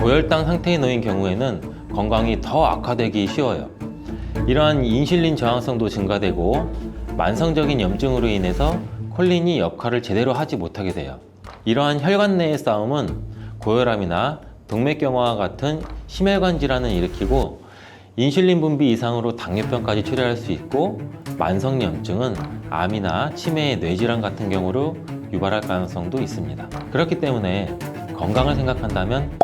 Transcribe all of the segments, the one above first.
고혈당 상태에 놓인 경우에는 건강이 더 악화되기 쉬워요. 이러한 인슐린 저항성도 증가되고 만성적인 염증으로 인해서 콜린이 역할을 제대로 하지 못하게 돼요. 이러한 혈관 내의 싸움은 고혈압이나 동맥경화와 같은 심혈관 질환을 일으키고 인슐린 분비 이상으로 당뇨병까지 초래할 수 있고, 만성염증은 암이나 치매의 뇌질환 같은 경우로 유발할 가능성도 있습니다. 그렇기 때문에 건강을 생각한다면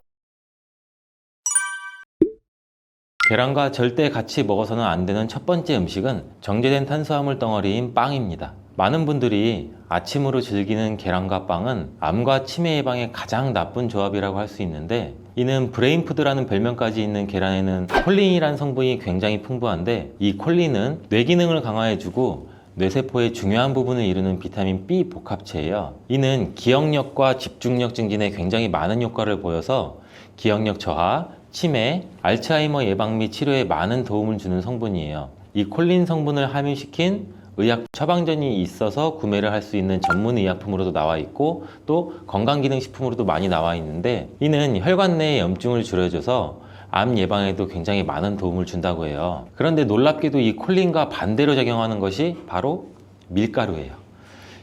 계란과 절대 같이 먹어서는 안 되는 첫 번째 음식은 정제된 탄수화물 덩어리인 빵입니다. 많은 분들이 아침으로 즐기는 계란과 빵은 암과 치매 예방에 가장 나쁜 조합이라고 할 수 있는데, 이는 브레인푸드라는 별명까지 있는 계란에는 콜린이라는 성분이 굉장히 풍부한데, 이 콜린은 뇌 기능을 강화해주고 뇌세포의 중요한 부분을 이루는 비타민 B 복합체예요. 이는 기억력과 집중력 증진에 굉장히 많은 효과를 보여서 기억력 저하, 치매, 알츠하이머 예방 및 치료에 많은 도움을 주는 성분이에요. 이 콜린 성분을 함유시킨 의약 처방전이 있어서 구매를 할 수 있는 전문 의약품으로도 나와 있고, 또 건강기능식품으로도 많이 나와 있는데, 이는 혈관 내의 염증을 줄여줘서 암 예방에도 굉장히 많은 도움을 준다고 해요. 그런데 놀랍게도 이 콜린과 반대로 작용하는 것이 바로 밀가루예요.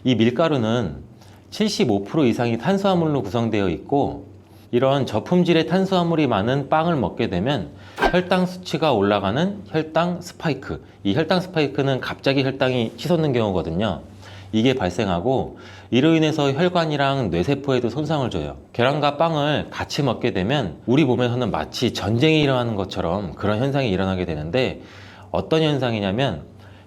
이 밀가루는 75% 이상이 탄수화물로 구성되어 있고, 이런 저품질의 탄수화물이 많은 빵을 먹게 되면 혈당 수치가 올라가는 혈당 스파이크, 이 혈당 스파이크는 갑자기 혈당이 치솟는 경우거든요. 이게 발생하고 이로 인해서 혈관이랑 뇌세포에도 손상을 줘요. 계란과 빵을 같이 먹게 되면 우리 몸에서는 마치 전쟁이 일어나는 것처럼 그런 현상이 일어나게 되는데, 어떤 현상이냐면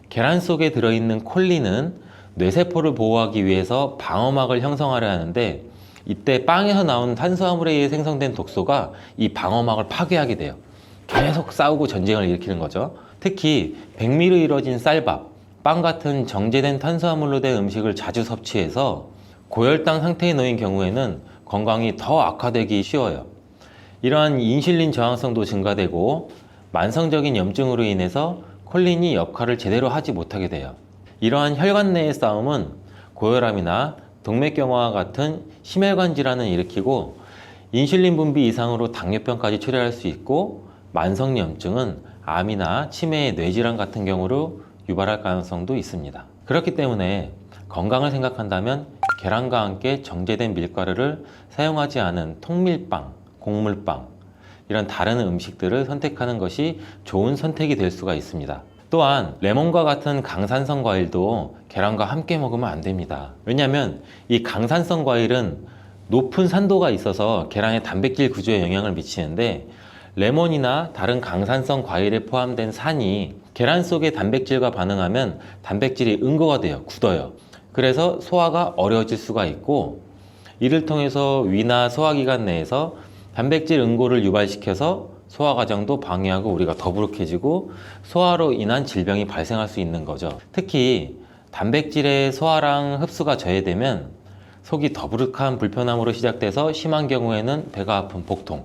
계란 속에 들어있는 콜린은 뇌세포를 보호하기 위해서 방어막을 형성하려 하는데, 이때 빵에서 나온 탄수화물에 의해 생성된 독소가 이 방어막을 파괴하게 돼요. 계속 싸우고 전쟁을 일으키는 거죠. 특히 백미로 이루어진 쌀밥, 빵 같은 정제된 탄수화물로 된 음식을 자주 섭취해서 고혈당 상태에 놓인 경우에는 건강이 더 악화되기 쉬워요. 이러한 인슐린 저항성도 증가되고 만성적인 염증으로 인해서 콜린이 역할을 제대로 하지 못하게 돼요. 이러한 혈관 내의 싸움은 고혈압이나 동맥경화와 같은 심혈관 질환을 일으키고, 인슐린 분비 이상으로 당뇨병까지 초래할 수 있고, 만성염증은 암이나 치매의 뇌질환 같은 경우로 유발할 가능성도 있습니다. 그렇기 때문에 건강을 생각한다면 계란과 함께 정제된 밀가루를 사용하지 않은 통밀빵, 곡물빵, 이런 다른 음식들을 선택하는 것이 좋은 선택이 될 수가 있습니다. 또한 레몬과 같은 강산성 과일도 계란과 함께 먹으면 안 됩니다. 왜냐하면 이 강산성 과일은 높은 산도가 있어서 계란의 단백질 구조에 영향을 미치는데, 레몬이나 다른 강산성 과일에 포함된 산이 계란 속의 단백질과 반응하면 단백질이 응고가 돼요. 굳어요. 그래서 소화가 어려워질 수가 있고, 이를 통해서 위나 소화기관 내에서 단백질 응고를 유발시켜서 소화 과정도 방해하고 우리가 더부룩해지고 소화로 인한 질병이 발생할 수 있는 거죠. 특히 단백질의 소화랑 흡수가 저해되면 속이 더부룩한 불편함으로 시작돼서 심한 경우에는 배가 아픈 복통,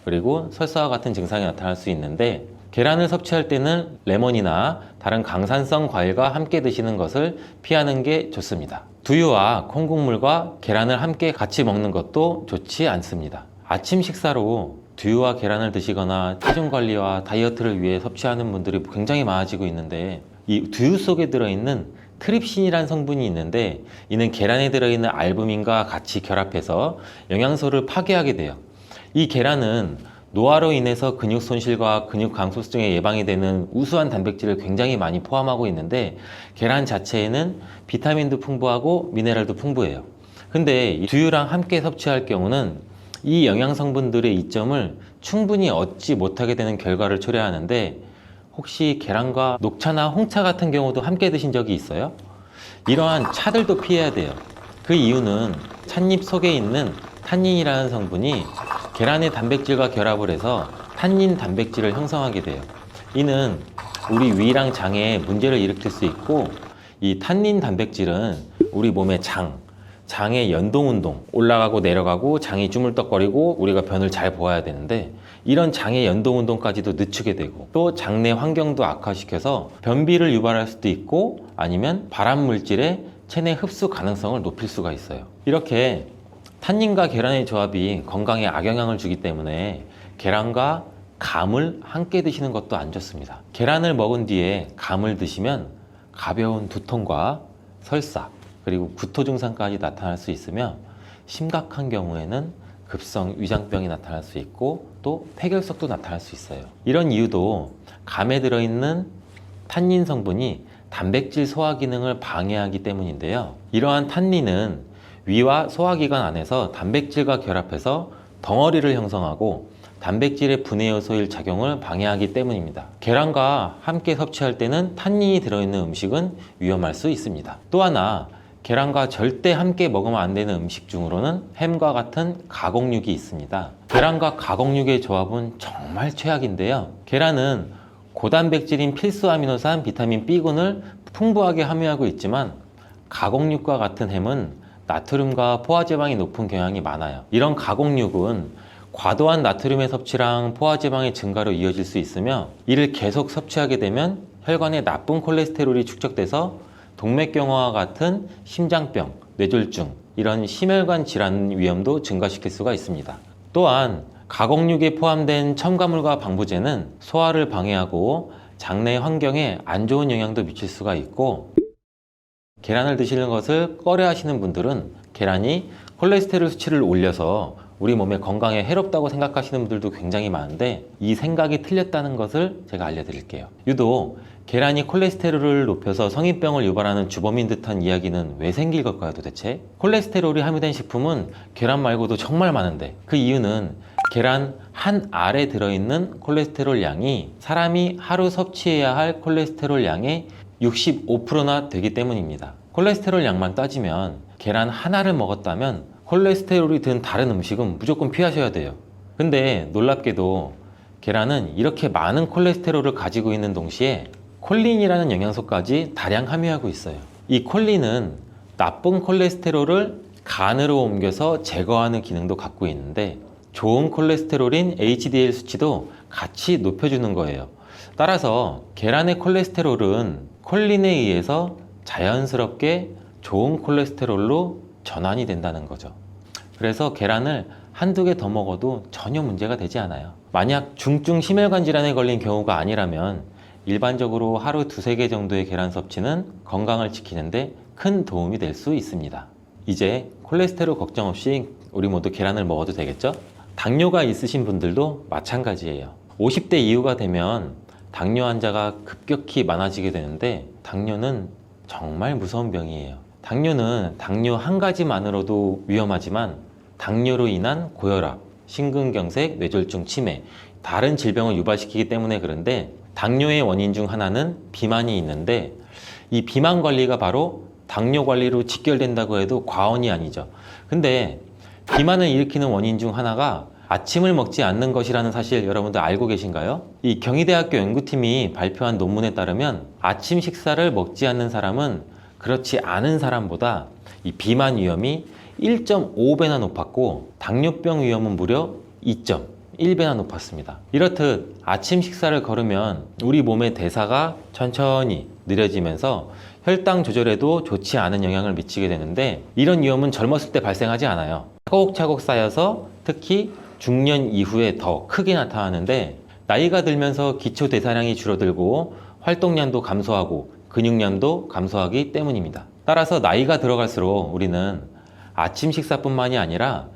그리고 설사와 같은 증상이 나타날 수 있는데, 계란을 섭취할 때는 레몬이나 다른 강산성 과일과 함께 드시는 것을 피하는 게 좋습니다. 두유와 콩국물과 계란을 함께 같이 먹는 것도 좋지 않습니다. 아침 식사로 두유와 계란을 드시거나 체중 관리와 다이어트를 위해 섭취하는 분들이 굉장히 많아지고 있는데, 이 두유 속에 들어있는 트립신이라는 성분이 있는데, 이는 계란에 들어있는 알부민과 같이 결합해서 영양소를 파괴하게 돼요. 이 계란은 노화로 인해서 근육 손실과 근육 강소증에 예방이 되는 우수한 단백질을 굉장히 많이 포함하고 있는데, 계란 자체에는 비타민도 풍부하고 미네랄도 풍부해요. 근데 이 두유랑 함께 섭취할 경우는 이 영양 성분들의 이점을 충분히 얻지 못하게 되는 결과를 초래하는데, 혹시 계란과 녹차나 홍차 같은 경우도 함께 드신 적이 있어요? 이러한 차들도 피해야 돼요. 그 이유는 찻잎 속에 있는 탄닌이라는 성분이 계란의 단백질과 결합을 해서 탄닌 단백질을 형성하게 돼요. 이는 우리 위랑 장에 문제를 일으킬 수 있고, 이 탄닌 단백질은 우리 몸의 장의 연동운동, 올라가고 내려가고 장이 주물떡거리고 우리가 변을 잘 보아야 되는데, 이런 장의 연동운동까지도 늦추게 되고, 또 장내 환경도 악화시켜서 변비를 유발할 수도 있고, 아니면 발암물질의 체내 흡수 가능성을 높일 수가 있어요. 이렇게 탄닌과 계란의 조합이 건강에 악영향을 주기 때문에 계란과 감을 함께 드시는 것도 안 좋습니다. 계란을 먹은 뒤에 감을 드시면 가벼운 두통과 설사, 그리고 구토 증상까지 나타날 수 있으며 심각한 경우에는 급성 위장병이 나타날 수 있고 또 폐결석도 나타날 수 있어요. 이런 이유도 감에 들어있는 탄닌 성분이 단백질 소화 기능을 방해하기 때문인데요. 이러한 탄닌은 위와 소화기관 안에서 단백질과 결합해서 덩어리를 형성하고 단백질의 분해 요소일 작용을 방해하기 때문입니다. 계란과 함께 섭취할 때는 탄닌이 들어있는 음식은 위험할 수 있습니다. 또 하나, 계란과 절대 함께 먹으면 안 되는 음식 중으로는 햄과 같은 가공육이 있습니다. 계란과 가공육의 조합은 정말 최악인데요. 계란은 고단백질인 필수 아미노산 비타민 B군을 풍부하게 함유하고 있지만 가공육과 같은 햄은 나트륨과 포화지방이 높은 경향이 많아요. 이런 가공육은 과도한 나트륨의 섭취랑 포화지방의 증가로 이어질 수 있으며 이를 계속 섭취하게 되면 혈관에 나쁜 콜레스테롤이 축적돼서 동맥경화와 같은 심장병, 뇌졸중, 이런 심혈관 질환 위험도 증가시킬 수가 있습니다. 또한 가공육에 포함된 첨가물과 방부제는 소화를 방해하고 장내 환경에 안 좋은 영향도 미칠 수가 있고, 계란을 드시는 것을 꺼려 하시는 분들은 계란이 콜레스테롤 수치를 올려서 우리 몸의 건강에 해롭다고 생각하시는 분들도 굉장히 많은데 이 생각이 틀렸다는 것을 제가 알려드릴게요. 유독 계란이 콜레스테롤을 높여서 성인병을 유발하는 주범인 듯한 이야기는 왜 생길 걸까요, 도대체? 콜레스테롤이 함유된 식품은 계란 말고도 정말 많은데 그 이유는 계란 한 알에 들어있는 콜레스테롤 양이 사람이 하루 섭취해야 할 콜레스테롤 양의 65%나 되기 때문입니다. 콜레스테롤 양만 따지면 계란 하나를 먹었다면 콜레스테롤이 든 다른 음식은 무조건 피하셔야 돼요. 근데 놀랍게도 계란은 이렇게 많은 콜레스테롤을 가지고 있는 동시에 콜린이라는 영양소까지 다량 함유하고 있어요. 이 콜린은 나쁜 콜레스테롤을 간으로 옮겨서 제거하는 기능도 갖고 있는데 좋은 콜레스테롤인 HDL 수치도 같이 높여주는 거예요. 따라서 계란의 콜레스테롤은 콜린에 의해서 자연스럽게 좋은 콜레스테롤로 전환이 된다는 거죠. 그래서 계란을 한두 개 더 먹어도 전혀 문제가 되지 않아요. 만약 중증 심혈관 질환에 걸린 경우가 아니라면 일반적으로 하루 두세 개 정도의 계란 섭취는 건강을 지키는데 큰 도움이 될 수 있습니다. 이제 콜레스테롤 걱정 없이 우리 모두 계란을 먹어도 되겠죠? 당뇨가 있으신 분들도 마찬가지예요. 50대 이후가 되면 당뇨 환자가 급격히 많아지게 되는데 당뇨는 정말 무서운 병이에요. 당뇨는 당뇨 한 가지만으로도 위험하지만 당뇨로 인한 고혈압, 심근경색, 뇌졸중, 치매, 다른 질병을 유발시키기 때문에 그런데 당뇨의 원인 중 하나는 비만이 있는데 이 비만 관리가 바로 당뇨 관리로 직결된다고 해도 과언이 아니죠. 근데 비만을 일으키는 원인 중 하나가 아침을 먹지 않는 것이라는 사실 여러분들 알고 계신가요? 이 경희대학교 연구팀이 발표한 논문에 따르면 아침 식사를 먹지 않는 사람은 그렇지 않은 사람보다 이 비만 위험이 1.5배나 높았고 당뇨병 위험은 무려 2.1배나 높았습니다. 이렇듯 아침 식사를 거르면 우리 몸의 대사가 천천히 느려지면서 혈당 조절에도 좋지 않은 영향을 미치게 되는데 이런 위험은 젊었을 때 발생하지 않아요. 차곡차곡 쌓여서 특히 중년 이후에 더 크게 나타나는데 나이가 들면서 기초 대사량이 줄어들고 활동량도 감소하고 근육량도 감소하기 때문입니다. 따라서 나이가 들어갈수록 우리는 아침 식사뿐만이 아니라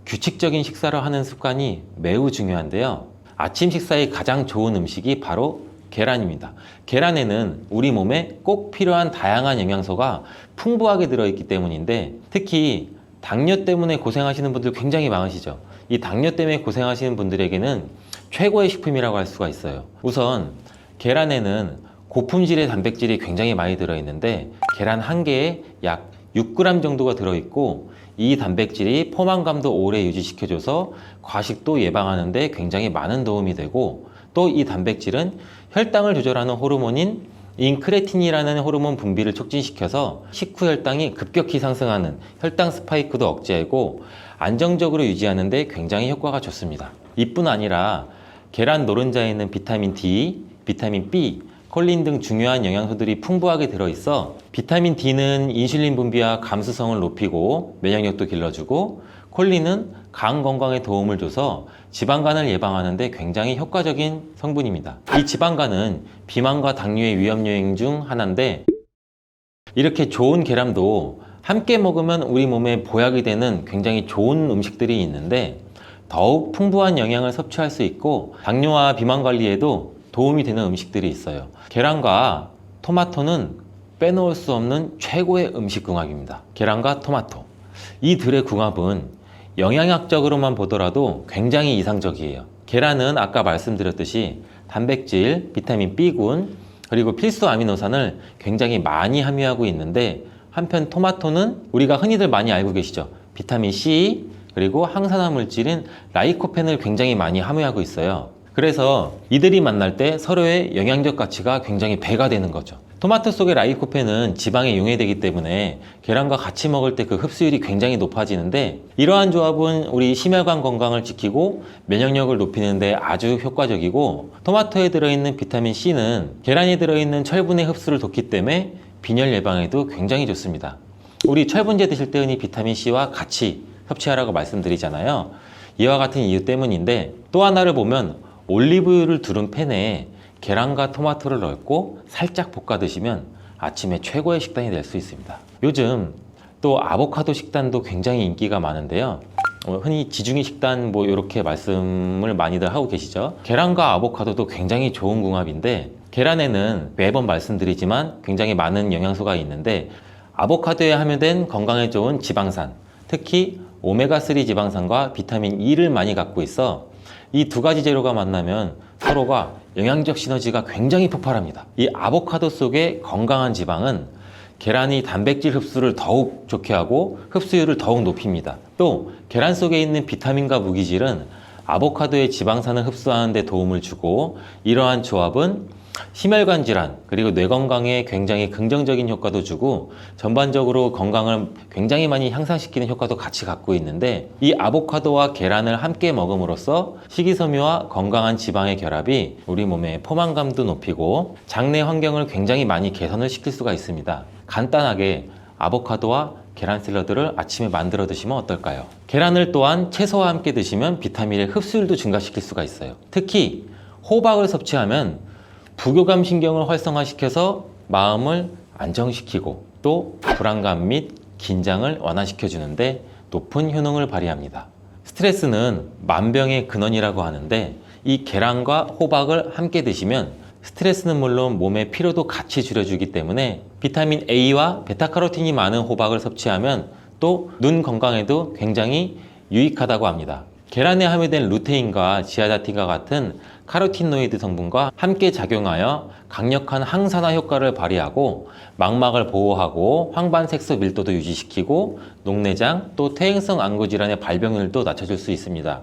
규칙적인 식사를 하는 습관이 매우 중요한데요. 아침 식사에 가장 좋은 음식이 바로 계란입니다. 계란에는 우리 몸에 꼭 필요한 다양한 영양소가 풍부하게 들어있기 때문인데 특히 당뇨 때문에 고생하시는 분들 굉장히 많으시죠. 이 당뇨 때문에 고생하시는 분들에게는 최고의 식품이라고 할 수가 있어요. 우선 계란에는 고품질의 단백질이 굉장히 많이 들어있는데 계란 한 개에 약 6g 정도가 들어있고 이 단백질이 포만감도 오래 유지시켜줘서 과식도 예방하는 데 굉장히 많은 도움이 되고 또 이 단백질은 혈당을 조절하는 호르몬인 인크레틴이라는 호르몬 분비를 촉진시켜서 식후 혈당이 급격히 상승하는 혈당 스파이크도 억제하고 안정적으로 유지하는 데 굉장히 효과가 좋습니다. 이뿐 아니라 계란 노른자에 있는 비타민 D, 비타민 B, 콜린 등 중요한 영양소들이 풍부하게 들어있어 비타민 D는 인슐린 분비와 감수성을 높이고 면역력도 길러주고 콜린은 간 건강에 도움을 줘서 지방간을 예방하는 데 굉장히 효과적인 성분입니다. 이 지방간은 비만과 당뇨의 위험 요인 중 하나인데, 이렇게 좋은 계란도 함께 먹으면 우리 몸에 보약이 되는 굉장히 좋은 음식들이 있는데, 더욱 풍부한 영양을 섭취할 수 있고 당뇨와 비만 관리에도 도움이 되는 음식들이 있어요. 계란과 토마토는 빼놓을 수 없는 최고의 음식 궁합입니다. 계란과 토마토, 이 둘의 궁합은 영양학적으로만 보더라도 굉장히 이상적이에요. 계란은 아까 말씀드렸듯이 단백질, 비타민 B군, 그리고 필수 아미노산을 굉장히 많이 함유하고 있는데, 한편 토마토는 우리가 흔히들 많이 알고 계시죠. 비타민 C, 그리고 항산화 물질인 라이코펜을 굉장히 많이 함유하고 있어요. 그래서 이들이 만날 때 서로의 영양적 가치가 굉장히 배가 되는 거죠. 토마토 속의 라이코펜은 지방에 용해되기 때문에 계란과 같이 먹을 때 그 흡수율이 굉장히 높아지는데, 이러한 조합은 우리 심혈관 건강을 지키고 면역력을 높이는 데 아주 효과적이고, 토마토에 들어있는 비타민 C는 계란에 들어있는 철분의 흡수를 돕기 때문에 빈혈 예방에도 굉장히 좋습니다. 우리 철분제 드실 때 흔히 비타민 C와 같이 섭취하라고 말씀드리잖아요. 이와 같은 이유 때문인데, 또 하나를 보면 올리브유를 두른 팬에 계란과 토마토를 넣고 살짝 볶아 드시면 아침에 최고의 식단이 될 수 있습니다. 요즘 또 아보카도 식단도 굉장히 인기가 많은데요. 흔히 지중해 식단 이렇게 말씀을 많이들 하고 계시죠. 계란과 아보카도도 굉장히 좋은 궁합인데, 계란에는 매번 말씀드리지만 굉장히 많은 영양소가 있는데, 아보카도에 함유된 건강에 좋은 지방산, 특히 오메가3 지방산과 비타민 E를 많이 갖고 있어 이 두 가지 재료가 만나면 서로가 영양적 시너지가 굉장히 폭발합니다. 이 아보카도 속의 건강한 지방은 계란이 단백질 흡수를 더욱 좋게 하고 흡수율을 더욱 높입니다. 또 계란 속에 있는 비타민과 무기질은 아보카도의 지방산을 흡수하는 데 도움을 주고, 이러한 조합은 심혈관 질환 그리고 뇌 건강에 굉장히 긍정적인 효과도 주고 전반적으로 건강을 굉장히 많이 향상시키는 효과도 같이 갖고 있는데, 이 아보카도와 계란을 함께 먹음으로써 식이섬유와 건강한 지방의 결합이 우리 몸의 포만감도 높이고 장내 환경을 굉장히 많이 개선을 시킬 수가 있습니다. 간단하게 아보카도와 계란 샐러드를 아침에 만들어 드시면 어떨까요? 계란을 또한 채소와 함께 드시면 비타민의 흡수율도 증가시킬 수가 있어요. 특히 호박을 섭취하면 부교감 신경을 활성화시켜서 마음을 안정시키고 또 불안감 및 긴장을 완화시켜 주는데 높은 효능을 발휘합니다. 스트레스는 만병의 근원이라고 하는데, 이 계란과 호박을 함께 드시면 스트레스는 물론 몸의 피로도 같이 줄여주기 때문에 비타민 A와 베타카로틴이 많은 호박을 섭취하면 또 눈 건강에도 굉장히 유익하다고 합니다. 계란에 함유된 루테인과 지아자틴과 같은 카로티노이드 성분과 함께 작용하여 강력한 항산화 효과를 발휘하고 망막을 보호하고 황반색소 밀도도 유지시키고 녹내장 또 퇴행성 안구 질환의 발병률도 낮춰줄 수 있습니다.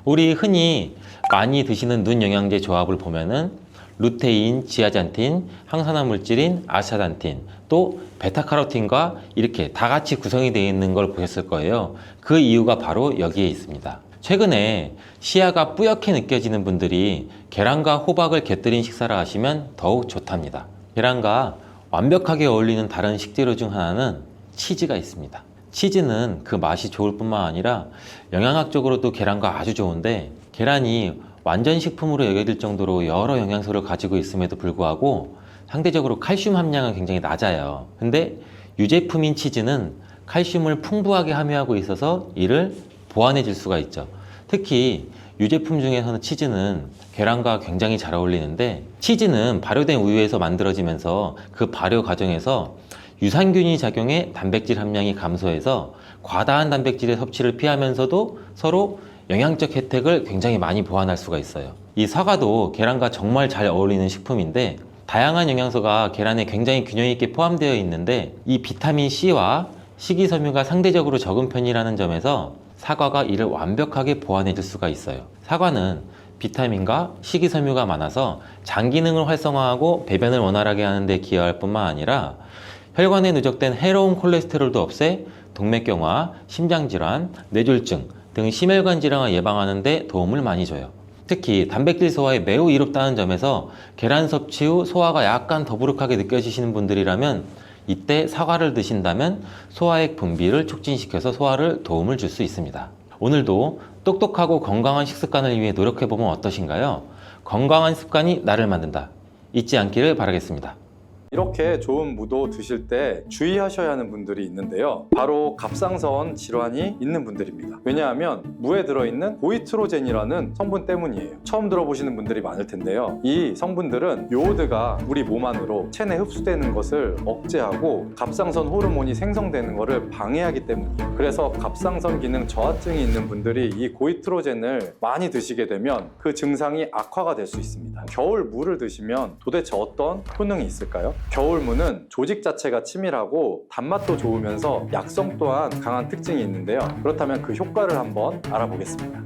우리 흔히 많이 드시는 눈 영양제 조합을 보면은 루테인, 지아잔틴, 항산화 물질인 아스타잔틴, 또 베타카로틴과 이렇게 다 같이 구성이 되어 있는 걸 보셨을 거예요. 그 이유가 바로 여기에 있습니다. 최근에 시야가 뿌옇게 느껴지는 분들이 계란과 호박을 곁들인 식사를 하시면 더욱 좋답니다. 계란과 완벽하게 어울리는 다른 식재료 중 하나는 치즈가 있습니다. 치즈는 그 맛이 좋을 뿐만 아니라 영양학적으로도 계란과 아주 좋은데, 계란이 완전 식품으로 여겨질 정도로 여러 영양소를 가지고 있음에도 불구하고 상대적으로 칼슘 함량은 굉장히 낮아요. 근데 유제품인 치즈는 칼슘을 풍부하게 함유하고 있어서 이를 보완해 줄 수가 있죠. 특히 유제품 중에서는 치즈는 계란과 굉장히 잘 어울리는데, 치즈는 발효된 우유에서 만들어지면서 그 발효 과정에서 유산균이 작용해 단백질 함량이 감소해서 과다한 단백질의 섭취를 피하면서도 서로 영양적 혜택을 굉장히 많이 보완할 수가 있어요. 이 사과도 계란과 정말 잘 어울리는 식품인데, 다양한 영양소가 계란에 굉장히 균형 있게 포함되어 있는데, 이 비타민 C와 식이섬유가 상대적으로 적은 편이라는 점에서 사과가 이를 완벽하게 보완해 줄 수가 있어요. 사과는 비타민과 식이섬유가 많아서 장 기능을 활성화하고 배변을 원활하게 하는 데 기여할 뿐만 아니라 혈관에 누적된 해로운 콜레스테롤도 없애 동맥경화, 심장질환, 뇌졸중 등 심혈관 질환을 예방하는 데 도움을 많이 줘요. 특히 단백질 소화에 매우 이롭다는 점에서 계란 섭취 후 소화가 약간 더부룩하게 느껴지시는 분들이라면 이때 사과를 드신다면 소화액 분비를 촉진시켜서 소화를 도움을 줄 수 있습니다. 오늘도 똑똑하고 건강한 식습관을 위해 노력해보면 어떠신가요? 건강한 습관이 나를 만든다. 잊지 않기를 바라겠습니다. 이렇게 좋은 무도 드실 때 주의하셔야 하는 분들이 있는데요. 바로 갑상선 질환이 있는 분들입니다. 왜냐하면 무에 들어있는 고이트로젠이라는 성분 때문이에요. 처음 들어보시는 분들이 많을 텐데요. 이 성분들은 요오드가 우리 몸 안으로 체내 흡수되는 것을 억제하고 갑상선 호르몬이 생성되는 것을 방해하기 때문이에요. 그래서 갑상선 기능 저하증이 있는 분들이 이 고이트로젠을 많이 드시게 되면 그 증상이 악화가 될 수 있습니다. 겨울 무를 드시면 도대체 어떤 효능이 있을까요? 겨울무는 조직 자체가 치밀하고 단맛도 좋으면서 약성 또한 강한 특징이 있는데요. 그렇다면 그 효과를 한번 알아보겠습니다.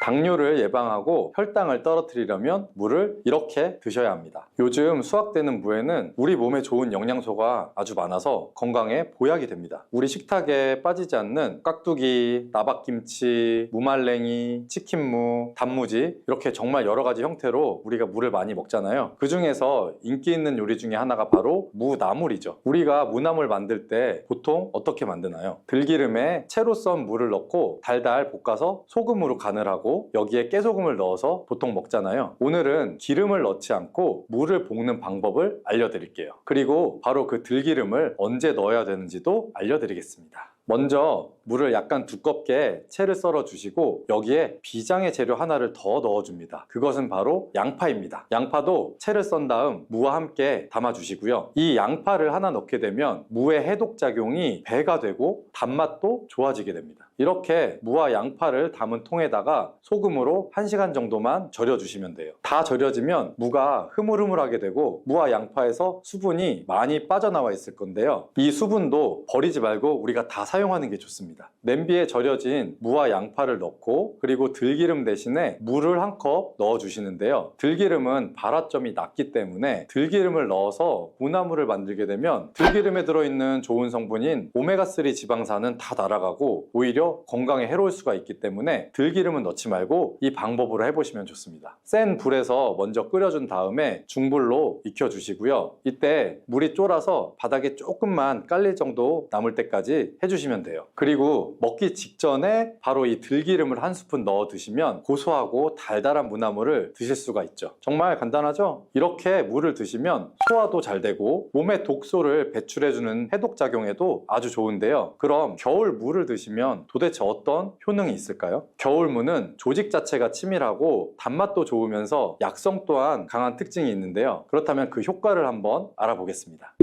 당뇨를 예방하고 혈당을 떨어뜨리려면 무를 이렇게 드셔야 합니다. 요즘 수확되는 무에는 우리 몸에 좋은 영양소가 아주 많아서 건강에 보약이 됩니다. 우리 식탁에 빠지지 않는 깍두기, 나박김치, 무말랭이, 치킨무, 단무지 이렇게 정말 여러 가지 형태로 우리가 무를 많이 먹잖아요. 그 중에서 인기 있는 요리 중에 하나가 바로 무나물이죠. 우리가 무나물 만들 때 보통 어떻게 만드나요? 들기름에 채로 썬 무를 넣고 달달 볶아서 소금으로 간을 하고 여기에 깨소금을 넣어서 보통 먹잖아요. 오늘은 기름을 넣지 않고 무를 볶는 방법을 알려드릴게요. 그리고 바로 그 들기름을 언제 넣어야 되는지도 알려드리겠습니다. 먼저 물을 약간 두껍게 채를 썰어 주시고 여기에 비장의 재료 하나를 더 넣어줍니다. 그것은 바로 양파입니다. 양파도 채를 썬 다음 무와 함께 담아 주시고요. 이 양파를 하나 넣게 되면 무의 해독작용이 배가 되고 단맛도 좋아지게 됩니다. 이렇게 무와 양파를 담은 통에다가 소금으로 1시간 정도만 절여 주시면 돼요. 다 절여지면 무가 흐물흐물하게 되고 무와 양파에서 수분이 많이 빠져나와 있을 건데요. 이 수분도 버리지 말고 우리가 다 사용하는 게 좋습니다. 냄비에 절여진 무와 양파를 넣고 그리고 들기름 대신에 물을 한 컵 넣어 주시는데요. 들기름은 발화점이 낮기 때문에 들기름을 넣어서 무나물을 만들게 되면 들기름에 들어있는 좋은 성분인 오메가3 지방산은 다 날아가고 오히려 건강에 해로울 수가 있기 때문에 들기름은 넣지 말고 이 방법으로 해보시면 좋습니다. 센 불에서 먼저 끓여준 다음에 중불로 익혀주시고요. 이때 물이 쫄아서 바닥에 조금만 깔릴 정도 남을 때까지 해주시면 돼요. 그리고 먹기 직전에 바로 이 들기름을 한 스푼 넣어 드시면 고소하고 달달한 무나물을 드실 수가 있죠. 정말 간단하죠? 이렇게 물을 드시면 소화도 잘 되고 몸의 독소를 배출해주는 해독작용에도 아주 좋은데요. 그럼 겨울 무를 드시면 도대체 어떤 효능이 있을까요? 겨울무는 조직 자체가 치밀하고 단맛도 좋으면서 약성 또한 강한 특징이 있는데요. 그렇다면 그 효과를 한번 알아보겠습니다.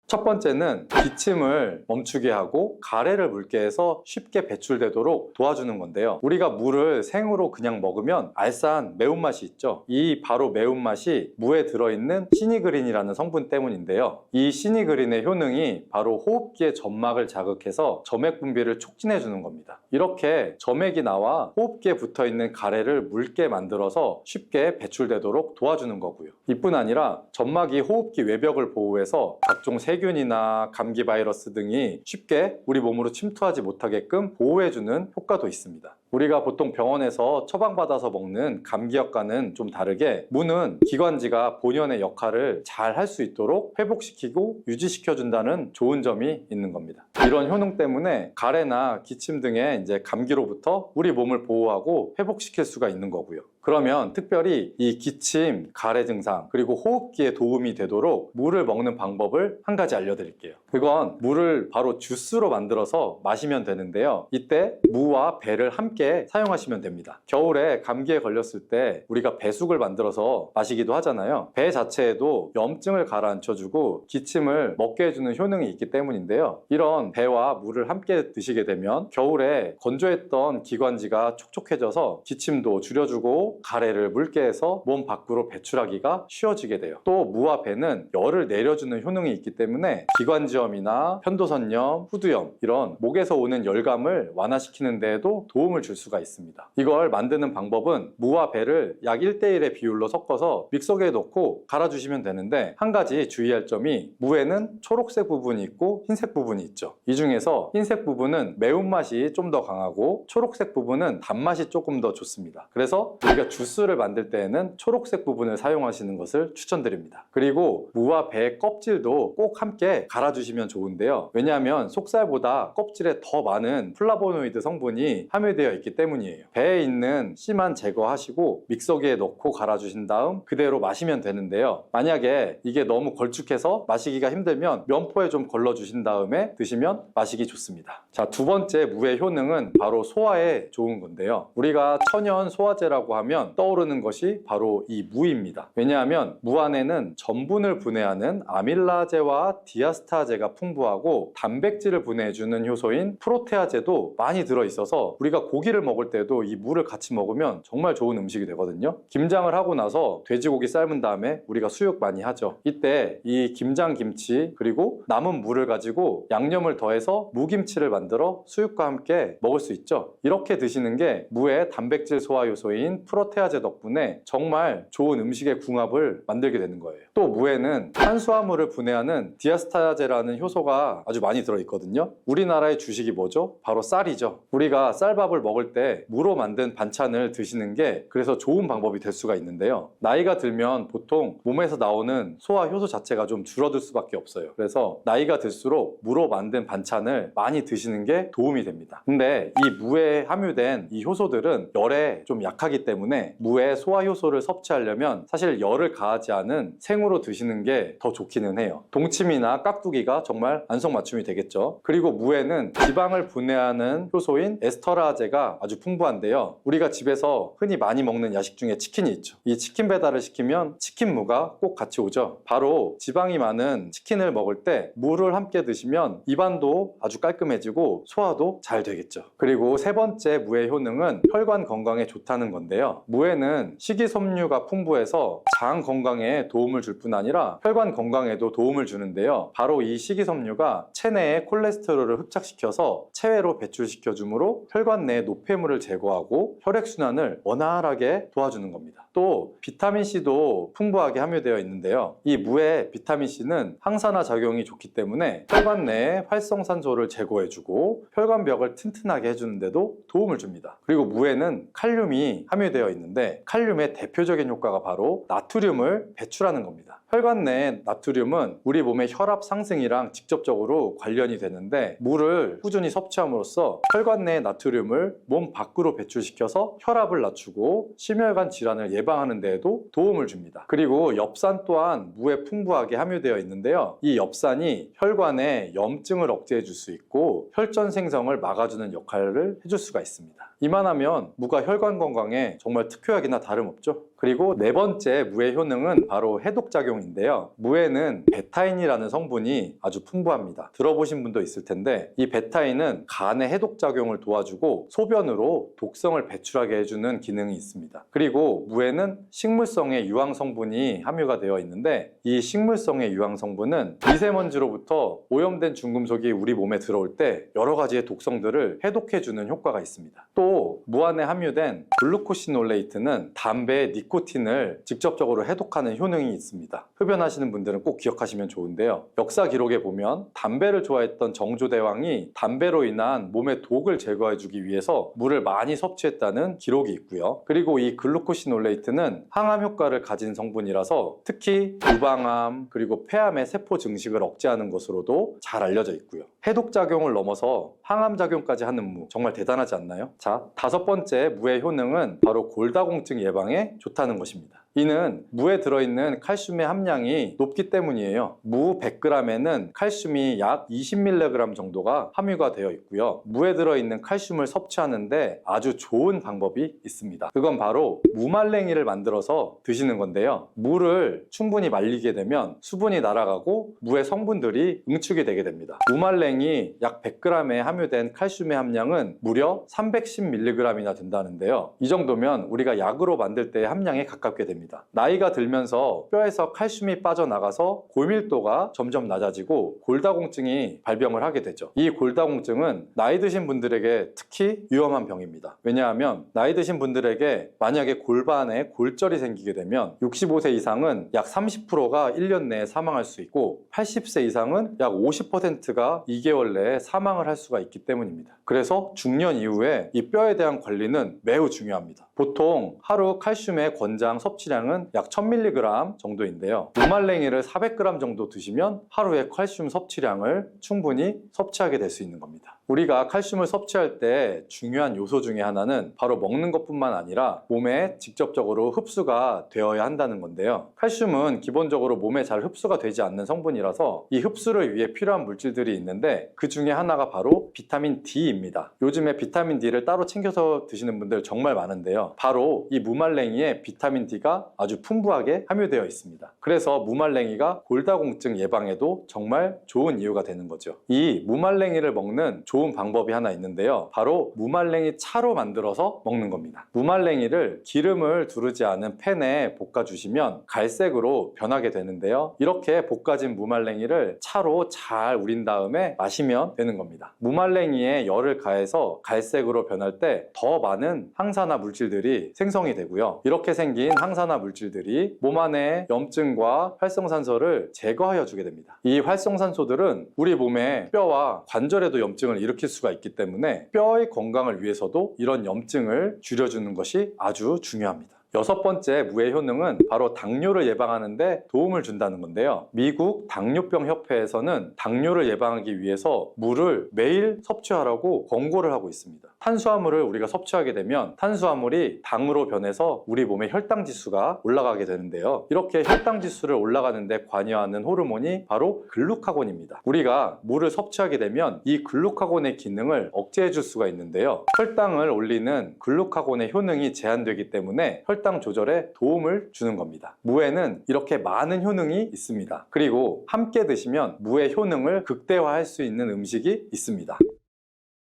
첫 번째는 기침을 멈추게 하고 가래를 묽게 해서 쉽게 배출되도록 도와주는 건데요. 우리가 무를 생으로 그냥 먹으면 알싸한 매운맛이 있죠. 이 바로 매운맛이 무에 들어있는 시니그린이라는 성분 때문인데요. 이 시니그린의 효능이 바로 호흡기의 점막을 자극해서 점액 분비를 촉진해 주는 겁니다. 이렇게 점액이 나와 호흡기에 붙어있는 가래를 묽게 만들어서 쉽게 배출되도록 도와주는 거고요. 이뿐 아니라 점막이 호흡기 외벽을 보호해서 각종 세균이나 감기 바이러스 등이 쉽게 우리 몸으로 침투하지 못하게끔 보호해주는 효과도 있습니다. 우리가 보통 병원에서 처방받아서 먹는 감기약과는 좀 다르게 무는 기관지가 본연의 역할을 잘 할 수 있도록 회복시키고 유지시켜준다는 좋은 점이 있는 겁니다. 이런 효능 때문에 가래나 기침 등의 감기로부터 우리 몸을 보호하고 회복시킬 수가 있는 거고요. 그러면 특별히 이 기침, 가래 증상, 그리고 호흡기에 도움이 되도록 물을 먹는 방법을 한 가지 알려드릴게요. 그건 물을 바로 주스로 만들어서 마시면 되는데요. 이때 무와 배를 함께 사용하시면 됩니다. 겨울에 감기에 걸렸을 때 우리가 배숙을 만들어서 마시기도 하잖아요. 배 자체에도 염증을 가라앉혀주고 기침을 먹게 해주는 효능이 있기 때문인데요. 이런 배와 물을 함께 드시게 되면 겨울에 건조했던 기관지가 촉촉해져서 기침도 줄여주고 가래를 묽게 해서 몸 밖으로 배출하기가 쉬워지게 돼요. 또 무와 배는 열을 내려주는 효능이 있기 때문에 때문에 기관지염이나 편도선염, 후두염 이런 목에서 오는 열감을 완화시키는 데에도 도움을 줄 수가 있습니다. 이걸 만드는 방법은 무와 배를 약 1대1의 비율로 섞어서 믹서기에 넣고 갈아주시면 되는데, 한 가지 주의할 점이 무에는 초록색 부분이 있고 흰색 부분이 있죠. 이 중에서 흰색 부분은 매운맛이 좀 더 강하고 초록색 부분은 단맛이 조금 더 좋습니다. 그래서 우리가 주스를 만들 때에는 초록색 부분을 사용하시는 것을 추천드립니다. 그리고 무와 배의 껍질도 꼭 함께 갈아주시면 좋은데요. 왜냐하면 속살보다 껍질에 더 많은 플라보노이드 성분이 함유되어 있기 때문이에요. 배에 있는 씨만 제거하시고 믹서기에 넣고 갈아주신 다음 그대로 마시면 되는데요. 만약에 이게 너무 걸쭉해서 마시기가 힘들면 면포에 좀 걸러주신 다음에 드시면 마시기 좋습니다. 자, 두 번째 무의 효능은 바로 소화에 좋은 건데요. 우리가 천연 소화제라고 하면 떠오르는 것이 바로 이 무입니다. 왜냐하면 무 안에는 전분을 분해하는 아밀라제와 디아스타제가 풍부하고 단백질을 분해해주는 효소인 프로테아제도 많이 들어있어서 우리가 고기를 먹을 때도 이 무를 같이 먹으면 정말 좋은 음식이 되거든요. 김장을 하고 나서 돼지고기 삶은 다음에 우리가 수육 많이 하죠. 이때 이 김장김치 그리고 남은 무를 가지고 양념을 더해서 무김치를 만들어 수육과 함께 먹을 수 있죠. 이렇게 드시는 게 무의 단백질 소화 요소인 프로테아제 덕분에 정말 좋은 음식의 궁합을 만들게 되는 거예요. 또 무에는 탄수화물을 분해하는 디아스타제라는 효소가 아주 많이 들어있거든요. 우리나라의 주식이 뭐죠? 바로 쌀이죠. 우리가 쌀밥을 먹을 때 무로 만든 반찬을 드시는 게 그래서 좋은 방법이 될 수가 있는데요. 나이가 들면 보통 몸에서 나오는 소화 효소 자체가 좀 줄어들 수밖에 없어요. 그래서 나이가 들수록 무로 만든 반찬을 많이 드시는 게 도움이 됩니다. 근데 이 무에 함유된 이 효소들은 열에 좀 약하기 때문에 무의 소화 효소를 섭취하려면 사실 열을 가하지 않은 생으로 드시는 게 더 좋기는 해요. 동치미나 깍두기가 정말 안성맞춤이 되겠죠. 그리고 무에는 지방을 분해하는 효소인 에스터라제가 아주 풍부한데요. 우리가 집에서 흔히 많이 먹는 야식 중에 치킨이 있죠. 이 치킨 배달을 시키면 치킨무가 꼭 같이 오죠. 바로 지방이 많은 치킨을 먹을 때 무를 함께 드시면 입안도 아주 깔끔해지고 소화도 잘 되겠죠. 그리고 세 번째 무의 효능은 혈관 건강에 좋다는 건데요. 무에는 식이섬유가 풍부해서 장 건강에 도움을 줄 뿐 아니라 혈관 건강에도 도움을 주는데요. 바로 이 식이섬유가 체내의 콜레스테롤을 흡착시켜서 체외로 배출시켜 주므로 혈관 내 노폐물을 제거하고 혈액순환을 원활하게 도와주는 겁니다. 또 비타민C도 풍부하게 함유되어 있는데요. 이 무의 비타민C는 항산화 작용이 좋기 때문에 혈관 내에 활성산소를 제거해주고 혈관벽을 튼튼하게 해주는데도 도움을 줍니다. 그리고 무에는 칼륨이 함유되어 있는데 칼륨의 대표적인 효과가 바로 나트륨을 배출하는 겁니다. 혈관 내의 나트륨은 우리 몸의 혈압 상승이랑 직접적으로 관련이 되는데 무를 꾸준히 섭취함으로써 혈관 내의 나트륨을 몸 밖으로 배출시켜서 혈압을 낮추고 심혈관 질환을 예방하는 데에도 도움을 줍니다. 그리고 엽산 또한 무에 풍부하게 함유되어 있는데요. 이 엽산이 혈관에 염증을 억제해 줄 수 있고 혈전 생성을 막아주는 역할을 해줄 수가 있습니다. 이만하면 무가 혈관 건강에 정말 특효약이나 다름없죠. 그리고 네 번째 무의 효능은 바로 해독작용인데요. 무에는 베타인이라는 성분이 아주 풍부합니다. 들어보신 분도 있을 텐데 이 베타인은 간의 해독작용을 도와주고 소변으로 독성을 배출하게 해주는 기능이 있습니다. 그리고 무에는 식물성의 유황성분이 함유가 되어 있는데 이 식물성의 유황성분은 미세먼지로부터 오염된 중금속이 우리 몸에 들어올 때 여러 가지의 독성들을 해독해주는 효과가 있습니다. 또 무 안에 함유된 글루코시놀레이트는 담배의 니코틴을 직접적으로 해독하는 효능이 있습니다. 흡연하시는 분들은 꼭 기억하시면 좋은데요. 역사 기록에 보면 담배를 좋아했던 정조대왕이 담배로 인한 몸의 독을 제거해주기 위해서 물을 많이 섭취했다는 기록이 있고요. 그리고 이 글루코시놀레이트는 항암 효과를 가진 성분이라서 특히 유방암 그리고 폐암의 세포 증식을 억제하는 것으로도 잘 알려져 있고요. 해독작용을 넘어서 항암작용까지 하는 무, 정말 대단하지 않나요? 자, 다섯 번째 무의 효능은 바로 골다공증 예방에 좋다는 것입니다. 이는 무에 들어있는 칼슘의 함량이 높기 때문이에요. 무 100g에는 칼슘이 약 20mg 정도가 함유가 되어 있고요. 무에 들어있는 칼슘을 섭취하는데 아주 좋은 방법이 있습니다. 그건 바로 무말랭이를 만들어서 드시는 건데요. 무를 충분히 말리게 되면 수분이 날아가고 무의 성분들이 응축이 되게 됩니다. 무말랭이 약 100g에 함유된 칼슘의 함량은 무려 310mg이나 된다는데요. 이 정도면 우리가 약으로 만들 때의 함량에 가깝게 됩니다. 때문입니다. 나이가 들면서 뼈에서 칼슘이 빠져나가서 골밀도가 점점 낮아지고 골다공증이 발병을 하게 되죠. 이 골다공증은 나이 드신 분들에게 특히 위험한 병입니다. 왜냐하면 나이 드신 분들에게 만약에 골반에 골절이 생기게 되면 65세 이상은 약 30%가 1년 내에 사망할 수 있고 80세 이상은 약 50%가 2개월 내에 사망을 할 수가 있기 때문입니다. 그래서 중년 이후에 이 뼈에 대한 관리는 매우 중요합니다. 보통 하루 칼슘의 권장 섭취량은 약 1000mg 정도인데요. 무말랭이를 400g 정도 드시면 하루에 칼슘 섭취량을 충분히 섭취하게 될 수 있는 겁니다. 우리가 칼슘을 섭취할 때 중요한 요소 중에 하나는 바로 먹는 것뿐만 아니라 몸에 직접적으로 흡수가 되어야 한다는 건데요. 칼슘은 기본적으로 몸에 잘 흡수가 되지 않는 성분이라서 이 흡수를 위해 필요한 물질들이 있는데 그 중에 하나가 바로 비타민 D입니다. 요즘에 비타민 D를 따로 챙겨서 드시는 분들 정말 많은데요. 바로 이 무말랭이에 비타민 D가 아주 풍부하게 함유되어 있습니다. 그래서 무말랭이가 골다공증 예방에도 정말 좋은 이유가 되는 거죠. 이 무말랭이를 먹는 좋은 방법이 하나 있는데요. 바로 무말랭이 차로 만들어서 먹는 겁니다. 무말랭이를 기름을 두르지 않은 팬에 볶아주시면 갈색으로 변하게 되는데요. 이렇게 볶아진 무말랭이를 차로 잘 우린 다음에 마시면 되는 겁니다. 무말랭이에 열을 가해서 갈색으로 변할 때 더 많은 항산화 물질들이 생성이 되고요. 이렇게 생긴 항산화 물질들이 몸 안에 염증과 활성산소를 제거하여 주게 됩니다. 이 활성산소들은 우리 몸의 뼈와 관절에도 염증을 일으킬 수가 있기 때문에 뼈의 건강을 위해서도 이런 염증을 줄여주는 것이 아주 중요합니다. 여섯 번째 무의 효능은 바로 당뇨를 예방하는 데 도움을 준다는 건데요. 미국 당뇨병 협회에서는 당뇨를 예방하기 위해서 물을 매일 섭취하라고 권고를 하고 있습니다. 탄수화물을 우리가 섭취하게 되면 탄수화물이 당으로 변해서 우리 몸의 혈당 지수가 올라가게 되는데요. 이렇게 혈당 지수를 올라가는 데 관여하는 호르몬이 바로 글루카곤입니다. 우리가 물을 섭취하게 되면 이 글루카곤의 기능을 억제해 줄 수가 있는데요. 혈당을 올리는 글루카곤의 효능이 제한되기 때문에 혈당 조절에 도움을 주는 겁니다. 무에는 이렇게 많은 효능이 있습니다. 그리고 함께 드시면 무의 효능을 극대화할 수 있는 음식이 있습니다.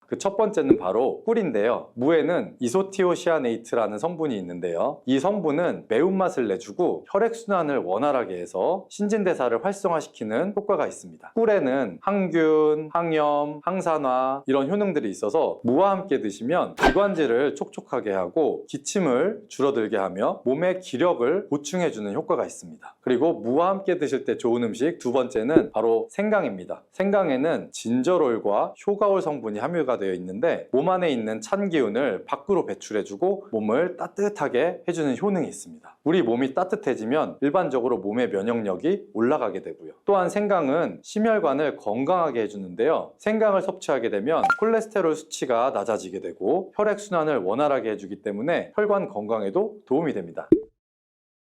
그 첫 번째는 바로 꿀인데요. 무에는 이소티오시아네이트라는 성분이 있는데요. 이 성분은 매운맛을 내주고 혈액순환을 원활하게 해서 신진대사를 활성화시키는 효과가 있습니다. 꿀에는 항균, 항염, 항산화 이런 효능들이 있어서 무와 함께 드시면 기관지를 촉촉하게 하고 기침을 줄어들게 하며 몸의 기력을 보충해주는 효과가 있습니다. 그리고 무와 함께 드실 때 좋은 음식 두 번째는 바로 생강입니다. 생강에는 진저롤과 효가올 성분이 함유가 되어 있는데 몸 안에 있는 찬 기운을 밖으로 배출해주고 몸을 따뜻하게 해주는 효능이 있습니다. 우리 몸이 따뜻해지면 일반적으로 몸의 면역력이 올라가게 되고요. 또한 생강은 심혈관을 건강하게 해주는데요. 생강을 섭취하게 되면 콜레스테롤 수치가 낮아지게 되고 혈액순환을 원활하게 해주기 때문에 혈관 건강에도 도움이 됩니다.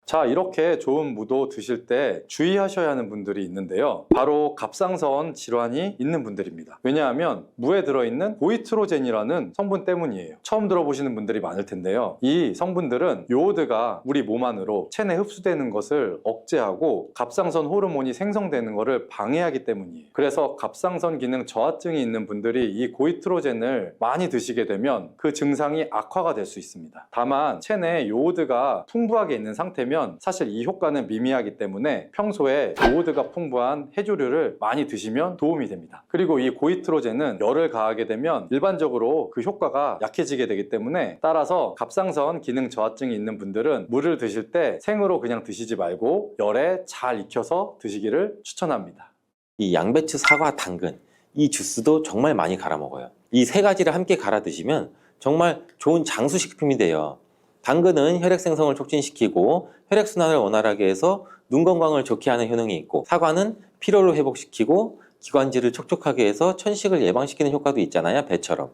자, 이렇게 좋은 무도 드실 때 주의하셔야 하는 분들이 있는데요. 바로 갑상선 질환이 있는 분들입니다. 왜냐하면 무에 들어있는 고이트로젠이라는 성분 때문이에요. 처음 들어보시는 분들이 많을 텐데요. 이 성분들은 요오드가 우리 몸 안으로 체내 흡수되는 것을 억제하고 갑상선 호르몬이 생성되는 것을 방해하기 때문이에요. 그래서 갑상선 기능 저하증이 있는 분들이 이 고이트로젠을 많이 드시게 되면 그 증상이 악화가 될 수 있습니다. 다만 체내에 요오드가 풍부하게 있는 상태면 사실 이 효과는 미미하기 때문에 평소에 요오드가 풍부한 해조류를 많이 드시면 도움이 됩니다. 그리고 이 고이트로젠은 열을 가하게 되면 일반적으로 그 효과가 약해지게 되기 때문에 따라서 갑상선 기능 저하증이 있는 분들은 물을 드실 때 생으로 그냥 드시지 말고 열에 잘 익혀서 드시기를 추천합니다. 이 양배추, 사과, 당근 이 주스도 정말 많이 갈아 먹어요. 이 세 가지를 함께 갈아 드시면 정말 좋은 장수식품이 돼요. 당근은 혈액 생성을 촉진시키고 혈액순환을 원활하게 해서 눈 건강을 좋게 하는 효능이 있고, 사과는 피로를 회복시키고 기관지를 촉촉하게 해서 천식을 예방시키는 효과도 있잖아요, 배처럼.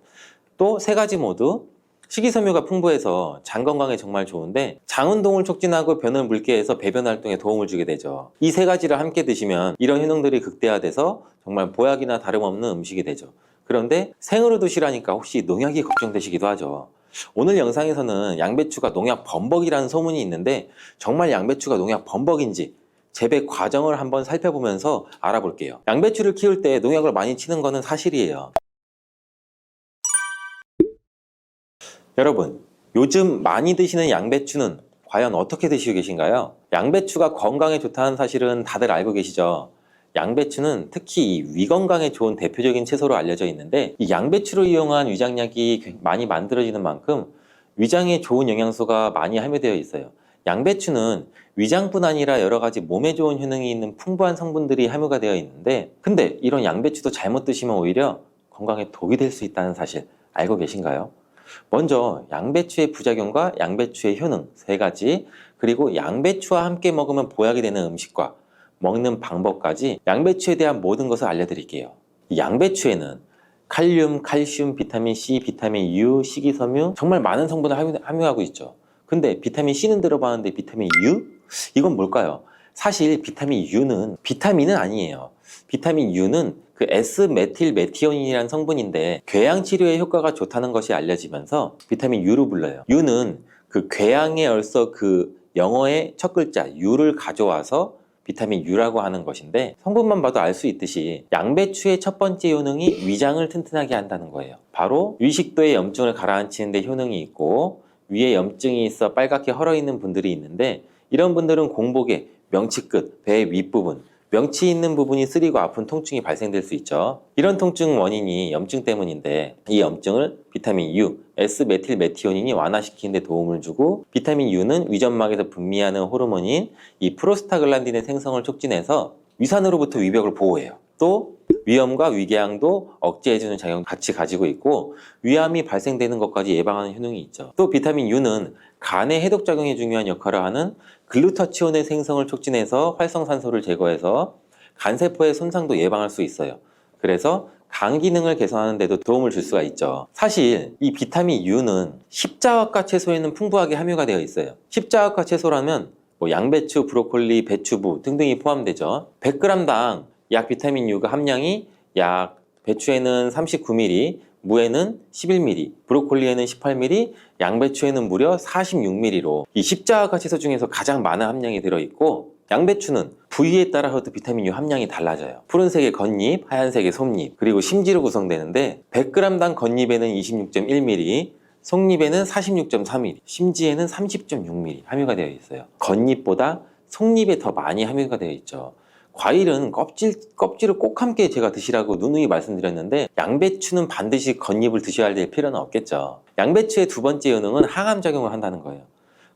또 세 가지 모두 식이섬유가 풍부해서 장 건강에 정말 좋은데 장 운동을 촉진하고 변을 묽게 해서 배변 활동에 도움을 주게 되죠. 이 세 가지를 함께 드시면 이런 효능들이 극대화돼서 정말 보약이나 다름없는 음식이 되죠. 그런데 생으로 드시라니까 혹시 농약이 걱정되시기도 하죠. 오늘 영상에서는 양배추가 농약 범벅이라는 소문이 있는데 정말 양배추가 농약 범벅인지 재배 과정을 한번 살펴보면서 알아볼게요. 양배추를 키울 때 농약을 많이 치는 거는 사실이에요. 여러분, 요즘 많이 드시는 양배추는 과연 어떻게 드시고 계신가요? 양배추가 건강에 좋다는 사실은 다들 알고 계시죠? 양배추는 특히 이 위 건강에 좋은 대표적인 채소로 알려져 있는데 이 양배추를 이용한 위장약이 많이 만들어지는 만큼 위장에 좋은 영양소가 많이 함유되어 있어요. 양배추는 위장뿐 아니라 여러 가지 몸에 좋은 효능이 있는 풍부한 성분들이 함유가 되어 있는데 근데 이런 양배추도 잘못 드시면 오히려 건강에 독이 될 수 있다는 사실 알고 계신가요? 먼저 양배추의 부작용과 양배추의 효능 세 가지 그리고 양배추와 함께 먹으면 보약이 되는 음식과 먹는 방법까지 양배추에 대한 모든 것을 알려드릴게요. 이 양배추에는 칼륨, 칼슘, 비타민 C, 비타민 U, 식이섬유 정말 많은 성분을 함유하고 있죠. 근데 비타민 C는 들어봤는데 비타민 U? 이건 뭘까요? 사실 비타민 U는 비타민은 아니에요. 비타민 U는 그 S메틸메티오닌이라는 성분인데 궤양 치료에 효과가 좋다는 것이 알려지면서 비타민 U로 불러요. U는 그 궤양에 얼서 그 영어의 첫 글자 U를 가져와서 비타민 U라고 하는 것인데 성분만 봐도 알 수 있듯이 양배추의 첫 번째 효능이 위장을 튼튼하게 한다는 거예요. 바로 위식도의 염증을 가라앉히는 데 효능이 있고 위에 염증이 있어 빨갛게 헐어있는 분들이 있는데 이런 분들은 공복에 명치 끝, 배 윗부분 명치 있는 부분이 쓰리고 아픈 통증이 발생될 수 있죠. 이런 통증 원인이 염증 때문인데 이 염증을 비타민 U, S메틸메티오닌이 완화시키는 데 도움을 주고 비타민 U는 위점막에서 분비하는 호르몬인 이 프로스타글란딘의 생성을 촉진해서 위산으로부터 위벽을 보호해요. 또 위염과 위궤양도 억제해주는 작용을 같이 가지고 있고 위암이 발생되는 것까지 예방하는 효능이 있죠. 또 비타민 U는 간의 해독작용에 중요한 역할을 하는 글루타치온의 생성을 촉진해서 활성산소를 제거해서 간세포의 손상도 예방할 수 있어요. 그래서 간 기능을 개선하는 데도 도움을 줄 수가 있죠. 사실 이 비타민 U는 십자화과 채소에는 풍부하게 함유가 되어 있어요. 십자화과 채소라면 뭐 양배추, 브로콜리, 배추부 등등이 포함되죠. 100g당 약 비타민 U가 함량이 약 배추에는 39mg, 무에는 11mg, 브로콜리에는 18mg, 양배추에는 무려 46mg로 이 십자화과 채소 중에서 가장 많은 함량이 들어있고 양배추는 부위에 따라서도 비타민 U 함량이 달라져요. 푸른색의 겉잎, 하얀색의 속잎, 그리고 심지로 구성되는데 100g당 겉잎에는 26.1mg, 속잎에는 46.3mg, 심지에는 30.6mg 함유가 되어 있어요. 겉잎보다 속잎에 더 많이 함유가 되어 있죠. 과일은 껍질을 꼭 함께 제가 드시라고 누누이 말씀드렸는데 양배추는 반드시 겉잎을 드셔야 될 필요는 없겠죠. 양배추의 두 번째 효능은 항암작용을 한다는 거예요.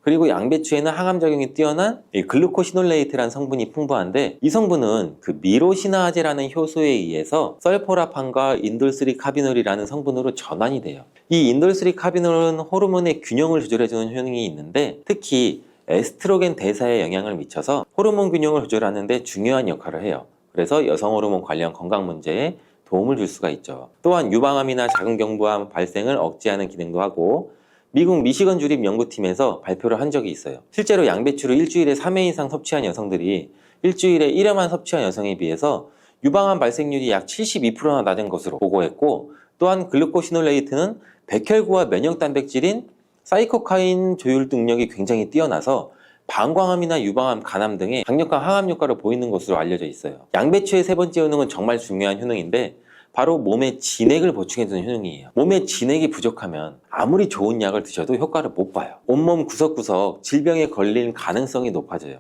그리고 양배추에는 항암작용이 뛰어난 글루코시놀레이트라는 성분이 풍부한데 이 성분은 그 미로시나아제라는 효소에 의해서 설포라판과 인돌3카비놀이라는 성분으로 전환이 돼요. 이 인돌3카비놀은 호르몬의 균형을 조절해주는 효능이 있는데 특히 에스트로겐 대사에 영향을 미쳐서 호르몬 균형을 조절하는 데 중요한 역할을 해요. 그래서 여성 호르몬 관련 건강 문제에 도움을 줄 수가 있죠. 또한 유방암이나 자궁경부암 발생을 억제하는 기능도 하고 미국 미시건 주립 연구팀에서 발표를 한 적이 있어요. 실제로 양배추를 일주일에 3회 이상 섭취한 여성들이 일주일에 1회만 섭취한 여성에 비해서 유방암 발생률이 약 72%나 낮은 것으로 보고했고 또한 글루코시놀레이트는 백혈구와 면역 단백질인 사이코카인 조율 능력이 굉장히 뛰어나서 방광암이나 유방암, 간암 등의 강력한 항암 효과를 보이는 것으로 알려져 있어요. 양배추의 세 번째 효능은 정말 중요한 효능인데 바로 몸에 진액을 보충해주는 효능이에요. 몸에 진액이 부족하면 아무리 좋은 약을 드셔도 효과를 못 봐요. 온몸 구석구석 질병에 걸릴 가능성이 높아져요.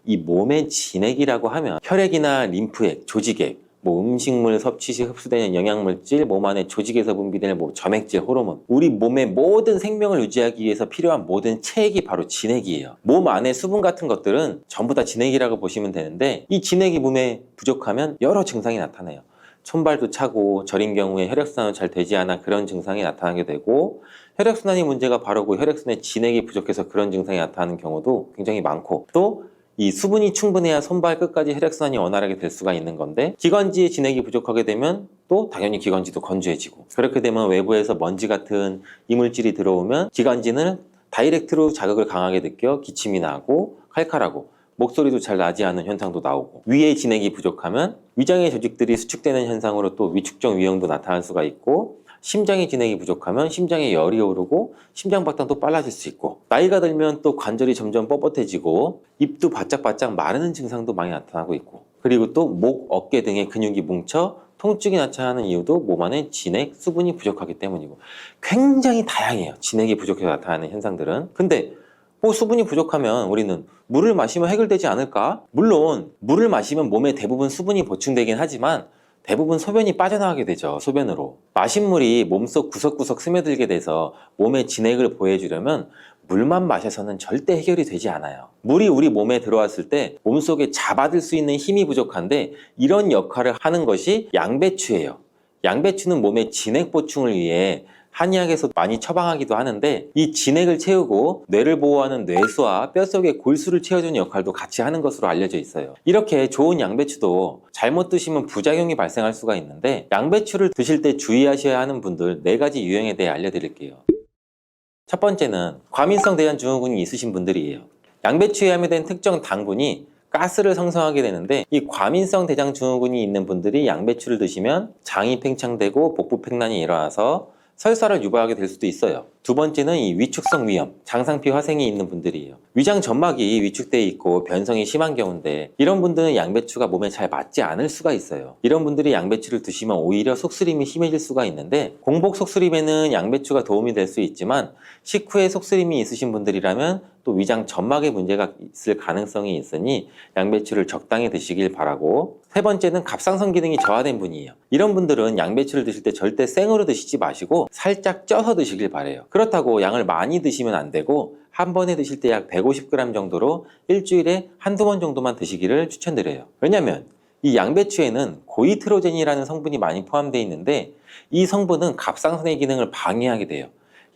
이 몸의 진액이라고 하면 혈액이나 림프액, 조직액, 음식물 섭취 시 흡수되는 영양물질, 몸 안에 조직에서 분비되는 점액질, 호르몬 우리 몸의 모든 생명을 유지하기 위해서 필요한 모든 체액이 바로 진액이에요. 몸 안에 수분 같은 것들은 전부 다 진액이라고 보시면 되는데 이 진액이 몸에 부족하면 여러 증상이 나타나요. 손발도 차고 저린 경우에 혈액순환이 잘 되지 않아 그런 증상이 나타나게 되고 혈액순환이 문제가 바로고 혈액순환에 진액이 부족해서 그런 증상이 나타나는 경우도 굉장히 많고 또 이 수분이 충분해야 손발 끝까지 혈액순환이 원활하게 될 수가 있는 건데 기관지에 진액이 부족하게 되면 또 당연히 기관지도 건조해지고 그렇게 되면 외부에서 먼지 같은 이물질이 들어오면 기관지는 다이렉트로 자극을 강하게 느껴 기침이 나고 칼칼하고 목소리도 잘 나지 않는 현상도 나오고 위에 진액이 부족하면 위장의 조직들이 수축되는 현상으로 또 위축적 위염도 나타날 수가 있고 심장의 진액이 부족하면 심장에 열이 오르고 심장박동도 빨라질 수 있고 나이가 들면 또 관절이 점점 뻣뻣해지고 입도 바짝바짝 마르는 증상도 많이 나타나고 있고 그리고 또 목, 어깨 등의 근육이 뭉쳐 통증이 나타나는 이유도 몸 안에 진액, 수분이 부족하기 때문이고 굉장히 다양해요. 진액이 부족해서 나타나는 현상들은. 근데 수분이 부족하면 우리는 물을 마시면 해결되지 않을까? 물론 물을 마시면 몸에 대부분 수분이 보충되긴 하지만 대부분 소변이 빠져나가게 되죠. 소변으로. 마신 물이 몸속 구석구석 스며들게 돼서 몸에 진액을 보해주려면 물만 마셔서는 절대 해결이 되지 않아요. 물이 우리 몸에 들어왔을 때 몸속에 잡아들 수 있는 힘이 부족한데 이런 역할을 하는 것이 양배추예요. 양배추는 몸의 진액 보충을 위해 한의학에서 많이 처방하기도 하는데 이 진액을 채우고 뇌를 보호하는 뇌수와 뼛속의 골수를 채워주는 역할도 같이 하는 것으로 알려져 있어요. 이렇게 좋은 양배추도 잘못 드시면 부작용이 발생할 수가 있는데 양배추를 드실 때 주의하셔야 하는 분들 4가지 유형에 대해 알려드릴게요. 첫 번째는 과민성 대장증후군이 있으신 분들이에요. 양배추에 함유된 특정 당분이 가스를 생성하게 되는데 이 과민성 대장증후군이 있는 분들이 양배추를 드시면 장이 팽창되고 복부팽만이 일어나서 설사를 유발하게 될 수도 있어요. 두 번째는 이 위축성 위염, 장상피 화생이 있는 분들이에요. 위장 점막이 위축되어 있고 변성이 심한 경우인데 이런 분들은 양배추가 몸에 잘 맞지 않을 수가 있어요. 이런 분들이 양배추를 드시면 오히려 속쓰림이 심해질 수가 있는데 공복 속쓰림에는 양배추가 도움이 될 수 있지만 식후에 속쓰림이 있으신 분들이라면 또 위장 점막에 문제가 있을 가능성이 있으니 양배추를 적당히 드시길 바라고, 세 번째는 갑상선 기능이 저하된 분이에요. 이런 분들은 양배추를 드실 때 절대 생으로 드시지 마시고 살짝 쪄서 드시길 바래요. 그렇다고 양을 많이 드시면 안 되고 한 번에 드실 때 약 150g 정도로 일주일에 한두 번 정도만 드시기를 추천드려요. 왜냐면 이 양배추에는 고이트로젠이라는 성분이 많이 포함되어 있는데 이 성분은 갑상선의 기능을 방해하게 돼요.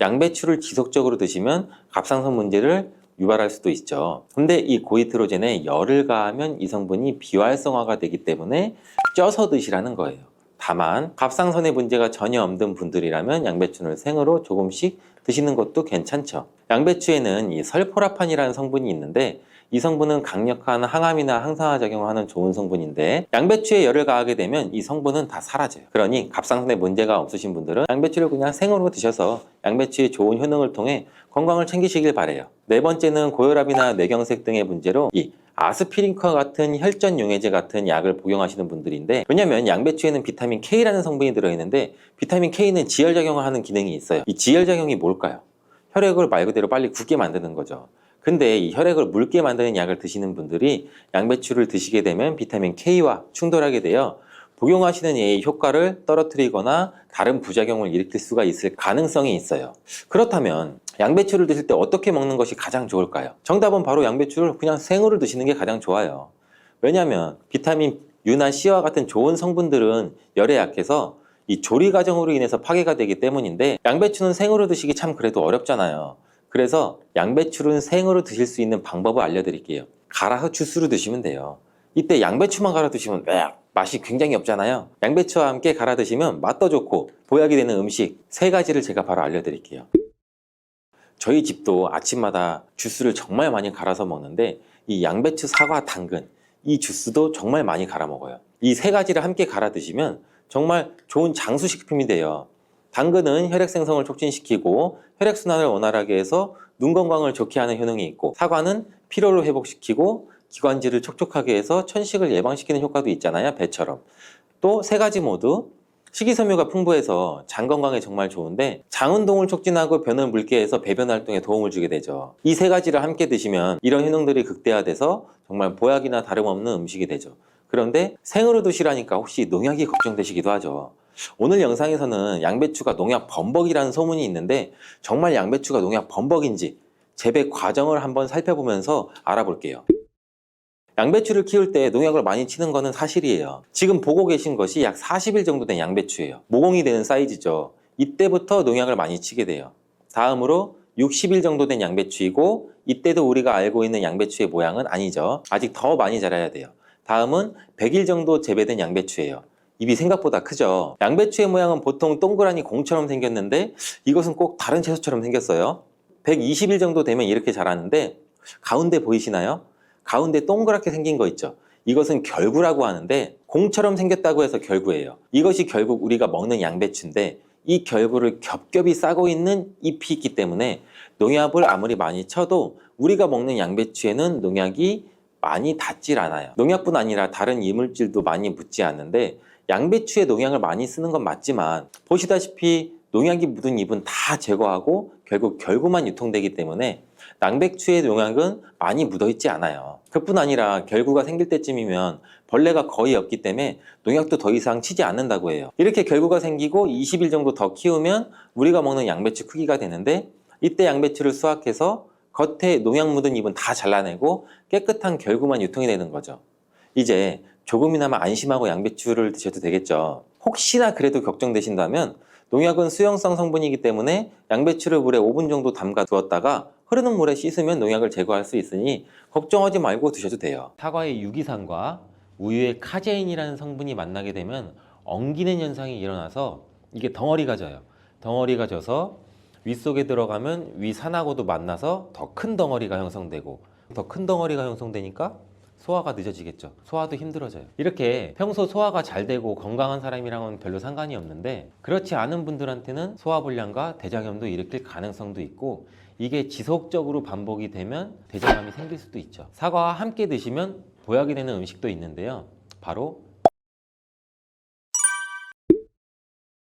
양배추를 지속적으로 드시면 갑상선 문제를 유발할 수도 있죠. 근데 이 고이트로젠에 열을 가하면 이 성분이 비활성화가 되기 때문에 쪄서 드시라는 거예요. 다만 갑상선에 문제가 전혀 없는 분들이라면 양배추를 생으로 조금씩 드시는 것도 괜찮죠. 양배추에는 이 설포라판이라는 성분이 있는데 이 성분은 강력한 항암이나 항산화 작용을 하는 좋은 성분인데 양배추에 열을 가하게 되면 이 성분은 다 사라져요. 그러니 갑상선에 문제가 없으신 분들은 양배추를 그냥 생으로 드셔서 양배추의 좋은 효능을 통해 건강을 챙기시길 바래요. 네 번째는 고혈압이나 뇌경색 등의 문제로 이 아스피린과 같은 혈전 용해제 같은 약을 복용하시는 분들인데, 왜냐면 양배추에는 비타민 K라는 성분이 들어있는데 비타민 K는 지혈작용을 하는 기능이 있어요. 이 지혈작용이 뭘까요? 혈액을 말 그대로 빨리 굳게 만드는 거죠. 근데 이 혈액을 묽게 만드는 약을 드시는 분들이 양배추를 드시게 되면 비타민 K와 충돌하게 되어 복용하시는 약의 효과를 떨어뜨리거나 다른 부작용을 일으킬 수가 있을 가능성이 있어요. 그렇다면 양배추를 드실 때 어떻게 먹는 것이 가장 좋을까요? 정답은 바로 양배추를 그냥 생으로 드시는 게 가장 좋아요. 왜냐하면 비타민 U나 C와 같은 좋은 성분들은 열에 약해서 이 조리 과정으로 인해서 파괴가 되기 때문인데 양배추는 생으로 드시기 참 그래도 어렵잖아요. 그래서 양배추를 생으로 드실 수 있는 방법을 알려드릴게요. 갈아서 주스로 드시면 돼요. 이때 양배추만 갈아 드시면 맛이 굉장히 없잖아요. 양배추와 함께 갈아 드시면 맛도 좋고 보약이 되는 음식 3가지를 제가 바로 알려드릴게요. 저희 집도 아침마다 주스를 정말 많이 갈아서 먹는데 이 양배추, 사과, 당근 이 주스도 정말 많이 갈아 먹어요. 이 3가지를 함께 갈아 드시면 정말 좋은 장수식품이 돼요. 당근은 혈액 생성을 촉진시키고 혈액순환을 원활하게 해서 눈 건강을 좋게 하는 효능이 있고, 사과는 피로를 회복시키고 기관지를 촉촉하게 해서 천식을 예방시키는 효과도 있잖아요. 배처럼. 또 3가지 모두 식이섬유가 풍부해서 장 건강에 정말 좋은데 장 운동을 촉진하고 변을 묽게 해서 배변 활동에 도움을 주게 되죠. 이 3가지를 함께 드시면 이런 효능들이 극대화돼서 정말 보약이나 다름없는 음식이 되죠. 그런데 생으로 드시라니까 혹시 농약이 걱정되시기도 하죠. 오늘 영상에서는 양배추가 농약 범벅이라는 소문이 있는데 정말 양배추가 농약 범벅인지 재배 과정을 한번 살펴보면서 알아볼게요. 양배추를 키울 때 농약을 많이 치는 거는 사실이에요. 지금 보고 계신 것이 약 40일 정도 된 양배추예요. 모공이 되는 사이즈죠. 이때부터 농약을 많이 치게 돼요. 다음으로 60일 정도 된 양배추이고 이때도 우리가 알고 있는 양배추의 모양은 아니죠. 아직 더 많이 자라야 돼요. 다음은 100일 정도 재배된 양배추예요. 입이 생각보다 크죠. 양배추의 모양은 보통 동그라니 공처럼 생겼는데 이것은 꼭 다른 채소처럼 생겼어요. 120일 정도 되면 이렇게 자라는데 가운데 보이시나요? 가운데 동그랗게 생긴 거 있죠. 이것은 결구라고 하는데 공처럼 생겼다고 해서 결구예요. 이것이 결국 우리가 먹는 양배추인데 이 결구를 겹겹이 싸고 있는 잎이 있기 때문에 농약을 아무리 많이 쳐도 우리가 먹는 양배추에는 농약이 많이 닿질 않아요. 농약뿐 아니라 다른 이물질도 많이 묻지 않는데 양배추에 농약을 많이 쓰는 건 맞지만 보시다시피 농약이 묻은 잎은 다 제거하고 결국 결구만 유통되기 때문에 낭백추의 농약은 많이 묻어있지 않아요. 그뿐 아니라 결구가 생길 때쯤이면 벌레가 거의 없기 때문에 농약도 더 이상 치지 않는다고 해요. 이렇게 결구가 생기고 20일 정도 더 키우면 우리가 먹는 양배추 크기가 되는데, 이때 양배추를 수확해서 겉에 농약 묻은 잎은 다 잘라내고 깨끗한 결구만 유통이 되는 거죠. 이제 조금이나마 안심하고 양배추를 드셔도 되겠죠. 혹시나 그래도 걱정되신다면 농약은 수용성 성분이기 때문에 양배추를 물에 5분 정도 담가 두었다가 흐르는 물에 씻으면 농약을 제거할 수 있으니 걱정하지 말고 드셔도 돼요. 사과의 유기산과 우유의 카제인이라는 성분이 만나게 되면 엉기는 현상이 일어나서 이게 덩어리가 져요. 덩어리가 져서 위 속에 들어가면 위 산하고도 만나서 더 큰 덩어리가 형성되고, 더 큰 덩어리가 형성되니까 소화가 늦어지겠죠. 소화도 힘들어져요. 이렇게 평소 소화가 잘 되고 건강한 사람이랑은 별로 상관이 없는데, 그렇지 않은 분들한테는 소화불량과 대장염도 일으킬 가능성도 있고, 이게 지속적으로 반복이 되면 대장암이 생길 수도 있죠. 사과와 함께 드시면 보약이 되는 음식도 있는데요. 바로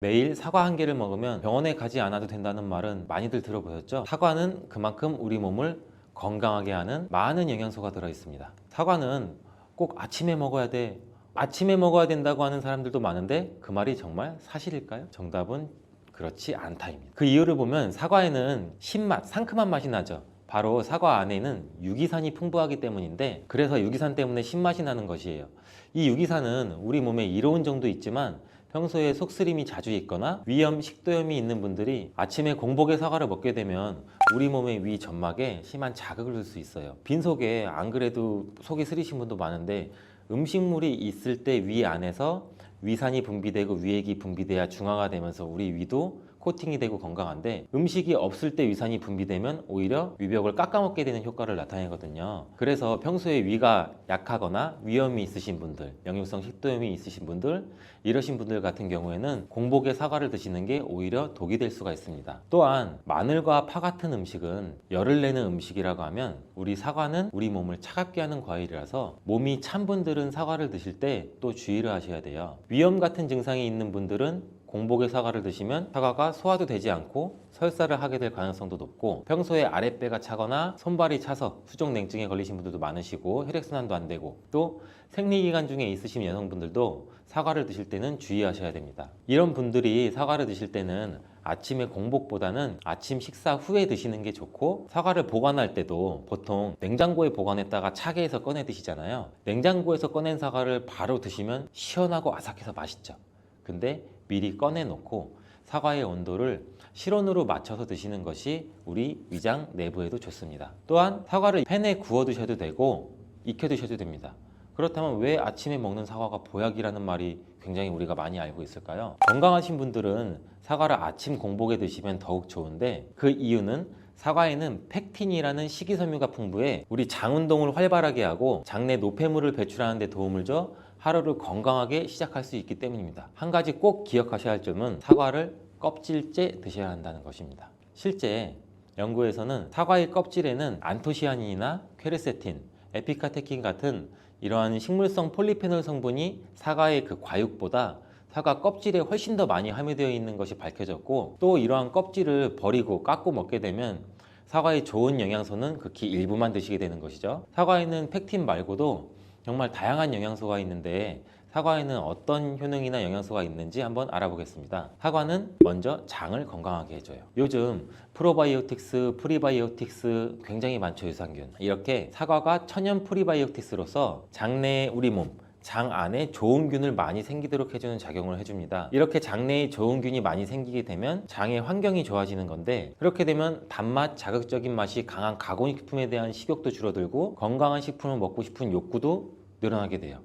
매일 사과 한 개를 먹으면 병원에 가지 않아도 된다는 말은 많이들 들어보셨죠? 사과는 그만큼 우리 몸을 건강하게 하는 많은 영양소가 들어있습니다. 사과는 꼭 아침에 먹어야 돼, 아침에 먹어야 된다고 하는 사람들도 많은데 그 말이 정말 사실일까요? 정답은 그렇지 않다입니다. 그 이유를 보면 사과에는 신맛, 상큼한 맛이 나죠. 바로 사과 안에는 유기산이 풍부하기 때문인데, 그래서 유기산 때문에 신맛이 나는 것이에요. 이 유기산은 우리 몸에 이로운 정도 있지만 평소에 속쓰림이 자주 있거나 위염, 식도염이 있는 분들이 아침에 공복에 사과를 먹게 되면 우리 몸의 위 점막에 심한 자극을 줄 수 있어요. 빈속에 안 그래도 속이 쓰리신 분도 많은데, 음식물이 있을 때 위 안에서 위산이 분비되고 위액이 분비돼야 중화가 되면서 우리 위도 코팅이 되고 건강한데, 음식이 없을 때 위산이 분비되면 오히려 위벽을 깎아먹게 되는 효과를 나타내거든요. 그래서 평소에 위가 약하거나 위염이 있으신 분들, 역류성 식도염이 있으신 분들, 이러신 분들 같은 경우에는 공복에 사과를 드시는 게 오히려 독이 될 수가 있습니다. 또한 마늘과 파 같은 음식은 열을 내는 음식이라고 하면, 우리 사과는 우리 몸을 차갑게 하는 과일이라서 몸이 찬 분들은 사과를 드실 때 또 주의를 하셔야 돼요. 위염 같은 증상이 있는 분들은 공복에 사과를 드시면 사과가 소화도 되지 않고 설사를 하게 될 가능성도 높고, 평소에 아랫배가 차거나 손발이 차서 수족냉증에 걸리신 분들도 많으시고 혈액순환도 안 되고, 또 생리기간 중에 있으신 여성분들도 사과를 드실 때는 주의하셔야 됩니다. 이런 분들이 사과를 드실 때는 아침에 공복보다는 아침 식사 후에 드시는 게 좋고, 사과를 보관할 때도 보통 냉장고에 보관했다가 차게 해서 꺼내 드시잖아요. 냉장고에서 꺼낸 사과를 바로 드시면 시원하고 아삭해서 맛있죠. 근데 미리 꺼내놓고 사과의 온도를 실온으로 맞춰서 드시는 것이 우리 위장 내부에도 좋습니다. 또한 사과를 팬에 구워 드셔도 되고 익혀 드셔도 됩니다. 그렇다면 왜 아침에 먹는 사과가 보약이라는 말이 굉장히 우리가 많이 알고 있을까요? 건강하신 분들은 사과를 아침 공복에 드시면 더욱 좋은데, 그 이유는 사과에는 펙틴이라는 식이섬유가 풍부해 우리 장 운동을 활발하게 하고 장내 노폐물을 배출하는 데 도움을 줘 하루를 건강하게 시작할 수 있기 때문입니다. 한 가지 꼭 기억하셔야 할 점은 사과를 껍질째 드셔야 한다는 것입니다. 실제 연구에서는 사과의 껍질에는 안토시아닌이나 퀘르세틴, 에피카테킨 같은 이러한 식물성 폴리페놀 성분이 사과의 그 과육보다 사과 껍질에 훨씬 더 많이 함유되어 있는 것이 밝혀졌고, 또 이러한 껍질을 버리고 깎고 먹게 되면 사과의 좋은 영양소는 극히 일부만 드시게 되는 것이죠. 사과에는 펙틴 말고도 정말 다양한 영양소가 있는데, 사과에는 어떤 효능이나 영양소가 있는지 한번 알아보겠습니다. 사과는 먼저 장을 건강하게 해줘요. 요즘 프로바이오틱스, 프리바이오틱스 굉장히 많죠, 유산균. 이렇게 사과가 천연 프리바이오틱스로서 장내 우리 몸, 장 안에 좋은 균을 많이 생기도록 해주는 작용을 해줍니다. 이렇게 장내에 좋은 균이 많이 생기게 되면 장의 환경이 좋아지는 건데, 그렇게 되면 단맛, 자극적인 맛이 강한 가공식품에 대한 식욕도 줄어들고 건강한 식품을 먹고 싶은 욕구도 늘어나게 돼요.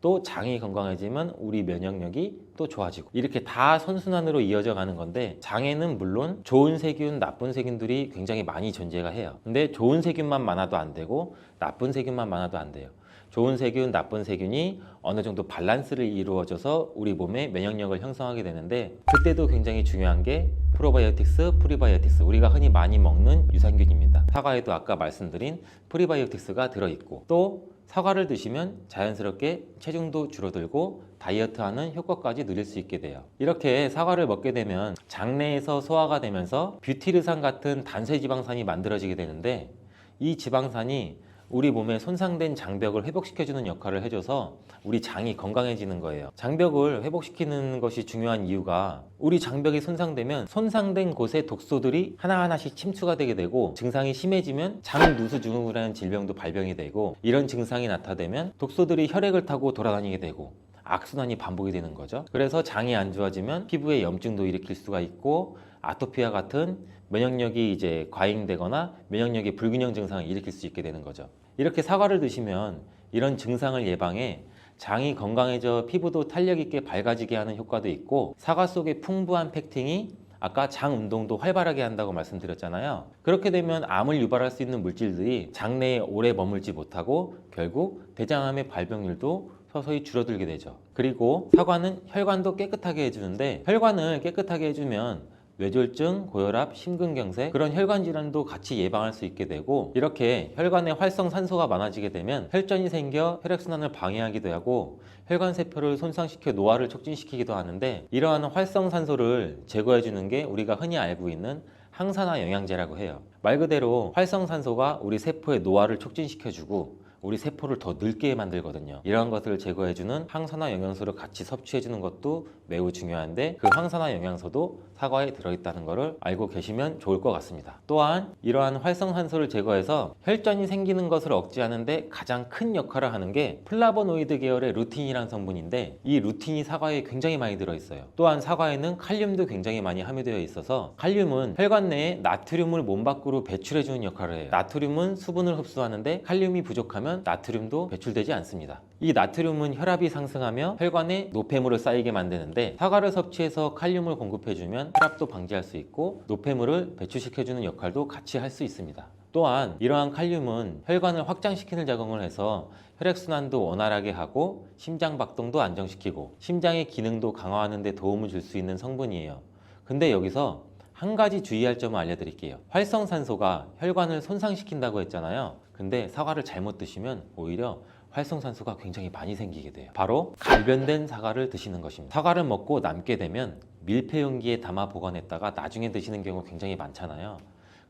또 장이 건강해지면 우리 면역력이 또 좋아지고, 이렇게 다 선순환으로 이어져 가는 건데, 장에는 물론 좋은 세균, 나쁜 세균들이 굉장히 많이 존재가 해요. 근데 좋은 세균만 많아도 안 되고 나쁜 세균만 많아도 안 돼요. 좋은 세균, 나쁜 세균이 어느 정도 밸런스를 이루어져서 우리 몸의 면역력을 형성하게 되는데, 그때도 굉장히 중요한 게 프로바이오틱스, 프리바이오틱스, 우리가 흔히 많이 먹는 유산균입니다. 사과에도 아까 말씀드린 프리바이오틱스가 들어있고, 또 사과를 드시면 자연스럽게 체중도 줄어들고 다이어트하는 효과까지 누릴 수 있게 돼요. 이렇게 사과를 먹게 되면 장내에서 소화가 되면서 뷰티르산 같은 단쇄지방산이 만들어지게 되는데, 이 지방산이 우리 몸에 손상된 장벽을 회복시켜주는 역할을 해줘서 우리 장이 건강해지는 거예요. 장벽을 회복시키는 것이 중요한 이유가, 우리 장벽이 손상되면 손상된 곳에 독소들이 하나하나씩 침투가 되게 되고, 증상이 심해지면 장누수증후군이라는 질병도 발병이 되고, 이런 증상이 나타나면 독소들이 혈액을 타고 돌아다니게 되고 악순환이 반복이 되는 거죠. 그래서 장이 안 좋아지면 피부에 염증도 일으킬 수가 있고, 아토피와 같은 면역력이 이제 과잉되거나 면역력의 불균형 증상을 일으킬 수 있게 되는 거죠. 이렇게 사과를 드시면 이런 증상을 예방해 장이 건강해져 피부도 탄력 있게 밝아지게 하는 효과도 있고, 사과 속의 풍부한 펙틴이 아까 장 운동도 활발하게 한다고 말씀드렸잖아요. 그렇게 되면 암을 유발할 수 있는 물질들이 장내에 오래 머물지 못하고 결국 대장암의 발병률도 서서히 줄어들게 되죠. 그리고 사과는 혈관도 깨끗하게 해주는데, 혈관을 깨끗하게 해주면 뇌졸중, 고혈압, 심근경색, 그런 혈관 질환도 같이 예방할 수 있게 되고, 이렇게 혈관에 활성산소가 많아지게 되면 혈전이 생겨 혈액순환을 방해하기도 하고 혈관 세포를 손상시켜 노화를 촉진시키기도 하는데, 이러한 활성산소를 제거해 주는 게 우리가 흔히 알고 있는 항산화 영양제라고 해요. 말 그대로 활성산소가 우리 세포의 노화를 촉진시켜주고 우리 세포를 더 늙게 만들거든요. 이러한 것들을 제거해주는 항산화 영양소를 같이 섭취해주는 것도 매우 중요한데, 그 항산화 영양소도 사과에 들어있다는 것을 알고 계시면 좋을 것 같습니다. 또한 이러한 활성산소를 제거해서 혈전이 생기는 것을 억제하는데 가장 큰 역할을 하는 게 플라보노이드 계열의 루틴이라는 성분인데, 이 루틴이 사과에 굉장히 많이 들어있어요. 또한 사과에는 칼륨도 굉장히 많이 함유되어 있어서, 칼륨은 혈관 내에 나트륨을 몸 밖으로 배출해주는 역할을 해요. 나트륨은 수분을 흡수하는데 칼륨이 부족하면 나트륨도 배출되지 않습니다. 이 나트륨은 혈압이 상승하며 혈관에 노폐물을 쌓이게 만드는데, 사과를 섭취해서 칼륨을 공급해주면 혈압도 방지할 수 있고 노폐물을 배출시켜주는 역할도 같이 할 수 있습니다. 또한 이러한 칼륨은 혈관을 확장시키는 작용을 해서 혈액순환도 원활하게 하고 심장박동도 안정시키고 심장의 기능도 강화하는 데 도움을 줄 수 있는 성분이에요. 근데 여기서 한 가지 주의할 점을 알려드릴게요. 활성산소가 혈관을 손상시킨다고 했잖아요. 근데 사과를 잘못 드시면 오히려 활성산소가 굉장히 많이 생기게 돼요. 바로 갈변된 사과를 드시는 것입니다. 사과를 먹고 남게 되면 밀폐 용기에 담아 보관했다가 나중에 드시는 경우 굉장히 많잖아요.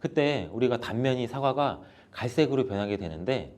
그때 우리가 단면이 사과가 갈색으로 변하게 되는데,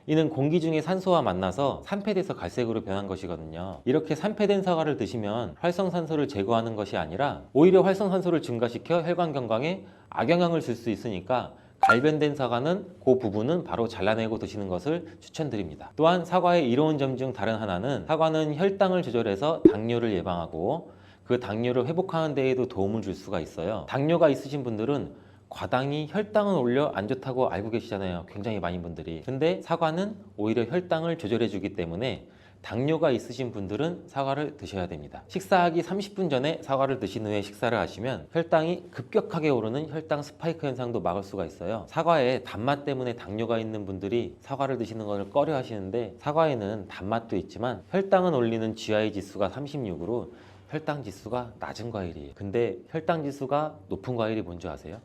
이는 공기 중에 산소와 만나서 산패돼서 갈색으로 변한 것이거든요. 이렇게 산패된 사과를 드시면 활성산소를 제거하는 것이 아니라 오히려 활성산소를 증가시켜 혈관 건강에 악영향을 줄 수 있으니까, 갈변된 사과는 그 부분은 바로 잘라내고 드시는 것을 추천드립니다. 또한 사과의 이로운 점 중 다른 하나는, 사과는 혈당을 조절해서 당뇨를 예방하고 그 당뇨를 회복하는 데에도 도움을 줄 수가 있어요. 당뇨가 있으신 분들은 과당이 혈당을 올려 안 좋다고 알고 계시잖아요. 굉장히 많은 분들이. 근데 사과는 오히려 혈당을 조절해 주기 때문에 당뇨가 있으신 분들은 사과를 드셔야 됩니다. 식사하기 30분 전에 사과를 드신 후에 식사를 하시면 혈당이 급격하게 오르는 혈당 스파이크 현상도 막을 수가 있어요. 사과에 단맛 때문에 당뇨가 있는 분들이 사과를 드시는 것을 꺼려 하시는데, 사과에는 단맛도 있지만 혈당은 올리는 GI 지수가 36으로 혈당 지수가 낮은 과일이에요. 근데 혈당 지수가 높은 과일이 뭔지 아세요?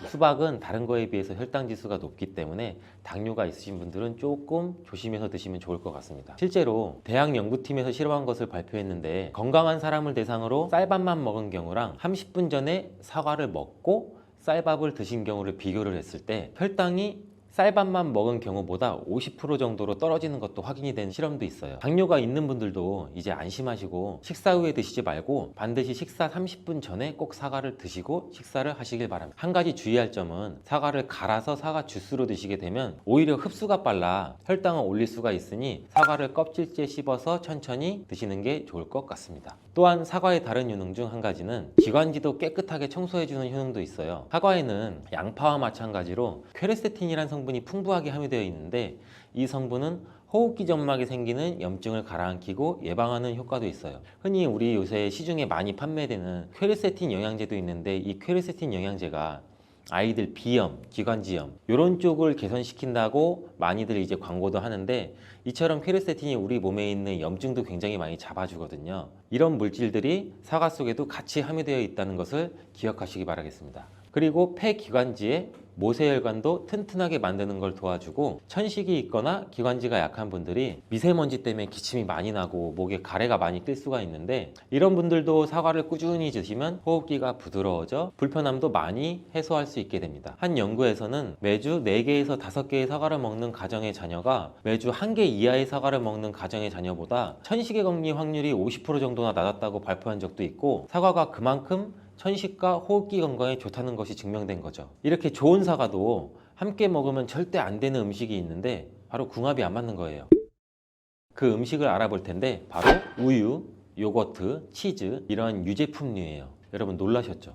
수박은 다른 거에 비해서 혈당 지수가 높기 때문에 당뇨가 있으신 분들은 조금 조심해서 드시면 좋을 것 같습니다. 실제로 대학 연구팀에서 실험한 것을 발표했는데, 건강한 사람을 대상으로 쌀밥만 먹은 경우랑 30분 전에 사과를 먹고 쌀밥을 드신 경우를 비교를 했을 때 혈당이 쌀밥만 먹은 경우보다 50% 정도로 떨어지는 것도 확인이 된 실험도 있어요. 당뇨가 있는 분들도 이제 안심하시고 식사 후에 드시지 말고 반드시 식사 30분 전에 꼭 사과를 드시고 식사를 하시길 바랍니다. 한 가지 주의할 점은, 사과를 갈아서 사과 주스로 드시게 되면 오히려 흡수가 빨라 혈당을 올릴 수가 있으니 사과를 껍질째 씹어서 천천히 드시는 게 좋을 것 같습니다. 또한 사과의 다른 효능 중 한 가지는 기관지도 깨끗하게 청소해주는 효능도 있어요. 사과에는 양파와 마찬가지로 퀘르세틴이라는 성분이 풍부하게 함유되어 있는데, 이 성분은 호흡기 점막에 생기는 염증을 가라앉히고 예방하는 효과도 있어요. 흔히 우리 요새 시중에 많이 판매되는 퀘르세틴 영양제도 있는데, 이 퀘르세틴 영양제가 아이들 비염, 기관지염 이런 쪽을 개선시킨다고 많이들 이제 광고도 하는데 이처럼 퀘르세틴이 우리 몸에 있는 염증도 굉장히 많이 잡아주거든요. 이런 물질들이 사과 속에도 같이 함유되어 있다는 것을 기억하시기 바라겠습니다. 그리고 폐기관지에 모세혈관도 튼튼하게 만드는 걸 도와주고 천식이 있거나 기관지가 약한 분들이 미세먼지 때문에 기침이 많이 나고 목에 가래가 많이 낄 수가 있는데 이런 분들도 사과를 꾸준히 드시면 호흡기가 부드러워져 불편함도 많이 해소할 수 있게 됩니다. 한 연구에서는 매주 4개에서 5개의 사과를 먹는 가정의 자녀가 매주 1개 이하의 사과를 먹는 가정의 자녀보다 천식에 걸릴 확률이 50% 정도나 낮았다고 발표한 적도 있고 사과가 그만큼 천식과 호흡기 건강에 좋다는 것이 증명된 거죠. 이렇게 좋은 사과도 함께 먹으면 절대 안 되는 음식이 있는데 바로 궁합이 안 맞는 거예요. 그 음식을 알아볼 텐데 바로 우유, 요거트, 치즈 이런 유제품류예요. 여러분 놀라셨죠?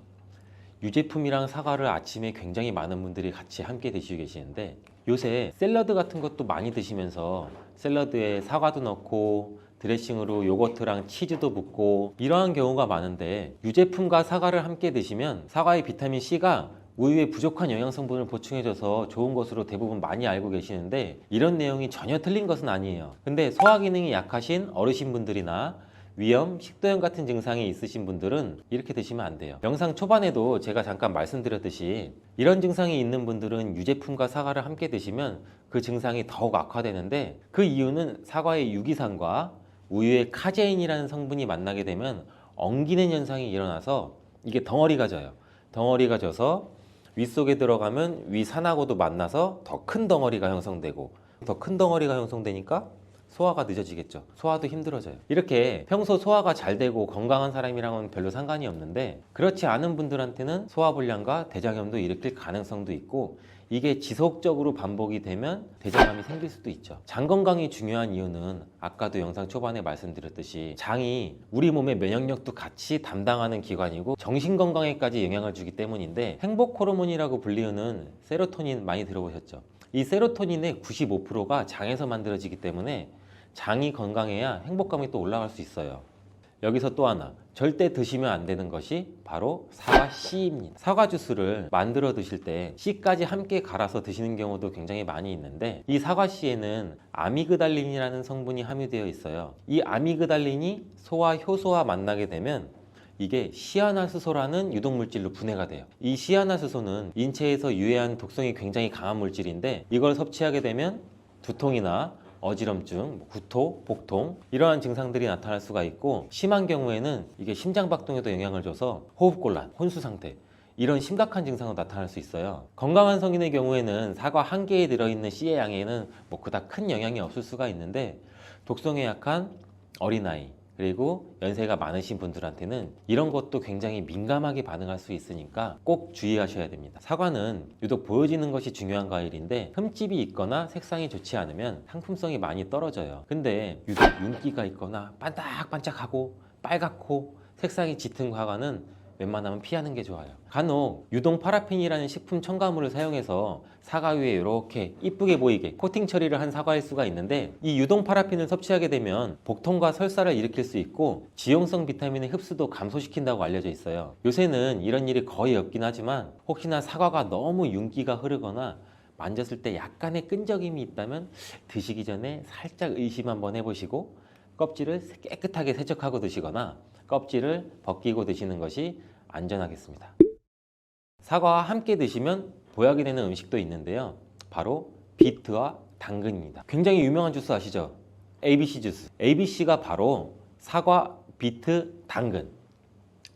유제품이랑 사과를 아침에 굉장히 많은 분들이 같이 함께 드시고 계시는데 요새 샐러드 같은 것도 많이 드시면서 샐러드에 사과도 넣고 드레싱으로 요거트랑 치즈도 붓고 이러한 경우가 많은데 유제품과 사과를 함께 드시면 사과의 비타민C가 우유에 부족한 영양 성분을 보충해줘서 좋은 것으로 대부분 많이 알고 계시는데 이런 내용이 전혀 틀린 것은 아니에요. 근데 소화 기능이 약하신 어르신분들이나 위염, 식도염 같은 증상이 있으신 분들은 이렇게 드시면 안 돼요. 영상 초반에도 제가 잠깐 말씀드렸듯이 이런 증상이 있는 분들은 유제품과 사과를 함께 드시면 그 증상이 더욱 악화되는데 그 이유는 사과의 유기산과 우유의 카제인이라는 성분이 만나게 되면 엉기는 현상이 일어나서 이게 덩어리가 져요. 덩어리가 져서 윗속에 들어가면 위산하고도 만나서 더 큰 덩어리가 형성되고 더 큰 덩어리가 형성되니까 소화가 늦어지겠죠. 소화도 힘들어져요. 이렇게 평소 소화가 잘 되고 건강한 사람이랑은 별로 상관이 없는데 그렇지 않은 분들한테는 소화불량과 대장염도 일으킬 가능성도 있고 이게 지속적으로 반복이 되면 대장암이 생길 수도 있죠. 장 건강이 중요한 이유는 아까도 영상 초반에 말씀드렸듯이 장이 우리 몸의 면역력도 같이 담당하는 기관이고 정신 건강에까지 영향을 주기 때문인데 행복 호르몬이라고 불리우는 세로토닌 많이 들어보셨죠? 이 세로토닌의 95%가 장에서 만들어지기 때문에 장이 건강해야 행복감이 또 올라갈 수 있어요. 여기서 또 하나 절대 드시면 안 되는 것이 바로 사과 씨입니다. 사과 주스를 만들어 드실 때 씨까지 함께 갈아서 드시는 경우도 굉장히 많이 있는데 이 사과 씨에는 아미그달린이라는 성분이 함유되어 있어요. 이 아미그달린이 소와 효소와 만나게 되면 이게 시아나스소라는 유독물질로 분해가 돼요. 이 시아나스소는 인체에서 유해한 독성이 굉장히 강한 물질인데 이걸 섭취하게 되면 두통이나 어지럼증, 구토, 복통 이러한 증상들이 나타날 수가 있고 심한 경우에는 이게 심장박동에도 영향을 줘서 호흡곤란, 혼수상태 이런 심각한 증상으로 나타날 수 있어요. 건강한 성인의 경우에는 사과 한 개에 들어있는 씨의 양에는 그닥 큰 영향이 없을 수가 있는데 독성에 약한 어린아이 그리고 연세가 많으신 분들한테는 이런 것도 굉장히 민감하게 반응할 수 있으니까 꼭 주의하셔야 됩니다. 사과는 유독 보여지는 것이 중요한 과일인데 흠집이 있거나 색상이 좋지 않으면 상품성이 많이 떨어져요. 근데 유독 윤기가 있거나 반짝반짝하고 빨갛고 색상이 짙은 사과는 웬만하면 피하는 게 좋아요. 간혹 유동 파라핀이라는 식품 첨가물을 사용해서 사과 위에 이렇게 이쁘게 보이게 코팅 처리를 한 사과일 수가 있는데 이 유동 파라핀을 섭취하게 되면 복통과 설사를 일으킬 수 있고 지용성 비타민의 흡수도 감소시킨다고 알려져 있어요. 요새는 이런 일이 거의 없긴 하지만 혹시나 사과가 너무 윤기가 흐르거나 만졌을 때 약간의 끈적임이 있다면 드시기 전에 살짝 의심 한번 해보시고 껍질을 깨끗하게 세척하고 드시거나 껍질을 벗기고 드시는 것이 안전하겠습니다. 사과와 함께 드시면 보약이 되는 음식도 있는데요. 바로 비트와 당근입니다. 굉장히 유명한 주스 아시죠? ABC 주스. ABC가 바로 사과, 비트, 당근.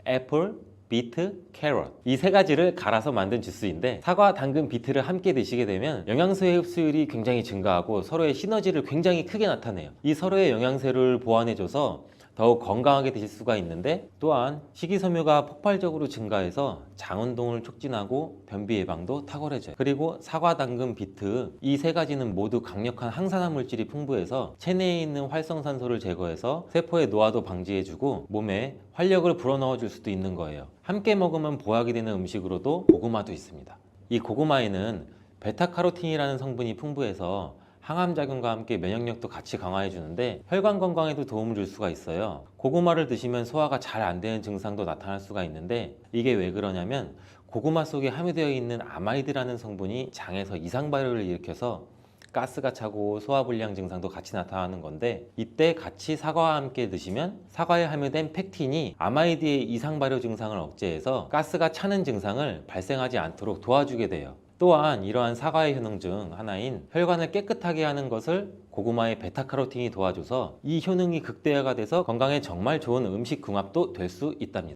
애플, 비트, 캐럿 이 세 가지를 갈아서 만든 주스인데 사과, 당근, 비트를 함께 드시게 되면 영양소의 흡수율이 굉장히 증가하고 서로의 시너지를 굉장히 크게 나타내요. 이 서로의 영양소를 보완해줘서 더욱 건강하게 드실 수가 있는데 또한 식이섬유가 폭발적으로 증가해서 장운동을 촉진하고 변비 예방도 탁월해져요. 그리고 사과, 당근, 비트 이 세 가지는 모두 강력한 항산화 물질이 풍부해서 체내에 있는 활성산소를 제거해서 세포의 노화도 방지해주고 몸에 활력을 불어넣어 줄 수도 있는 거예요. 함께 먹으면 보약이 되는 음식으로도 고구마도 있습니다. 이 고구마에는 베타카로틴이라는 성분이 풍부해서 항암작용과 함께 면역력도 같이 강화해 주는데 혈관 건강에도 도움을 줄 수가 있어요. 고구마를 드시면 소화가 잘 안 되는 증상도 나타날 수가 있는데 이게 왜 그러냐면 고구마 속에 함유되어 있는 아마이드라는 성분이 장에서 이상 발효를 일으켜서 가스가 차고 소화불량 증상도 같이 나타나는 건데, 이때 같이 사과와 함께 드시면 사과에 함유된 펙틴이 아마이드의 이상 발효 증상을 억제해서 가스가 차는 증상을 발생하지 않도록 도와주게 돼요. 또한 이러한 사과의 효능 중 하나인 혈관을 깨끗하게 하는 것을 고구마의 베타카로틴이 도와줘서 이 효능이 극대화가 돼서 건강에 정말 좋은 음식 궁합도 될 수 있답니다.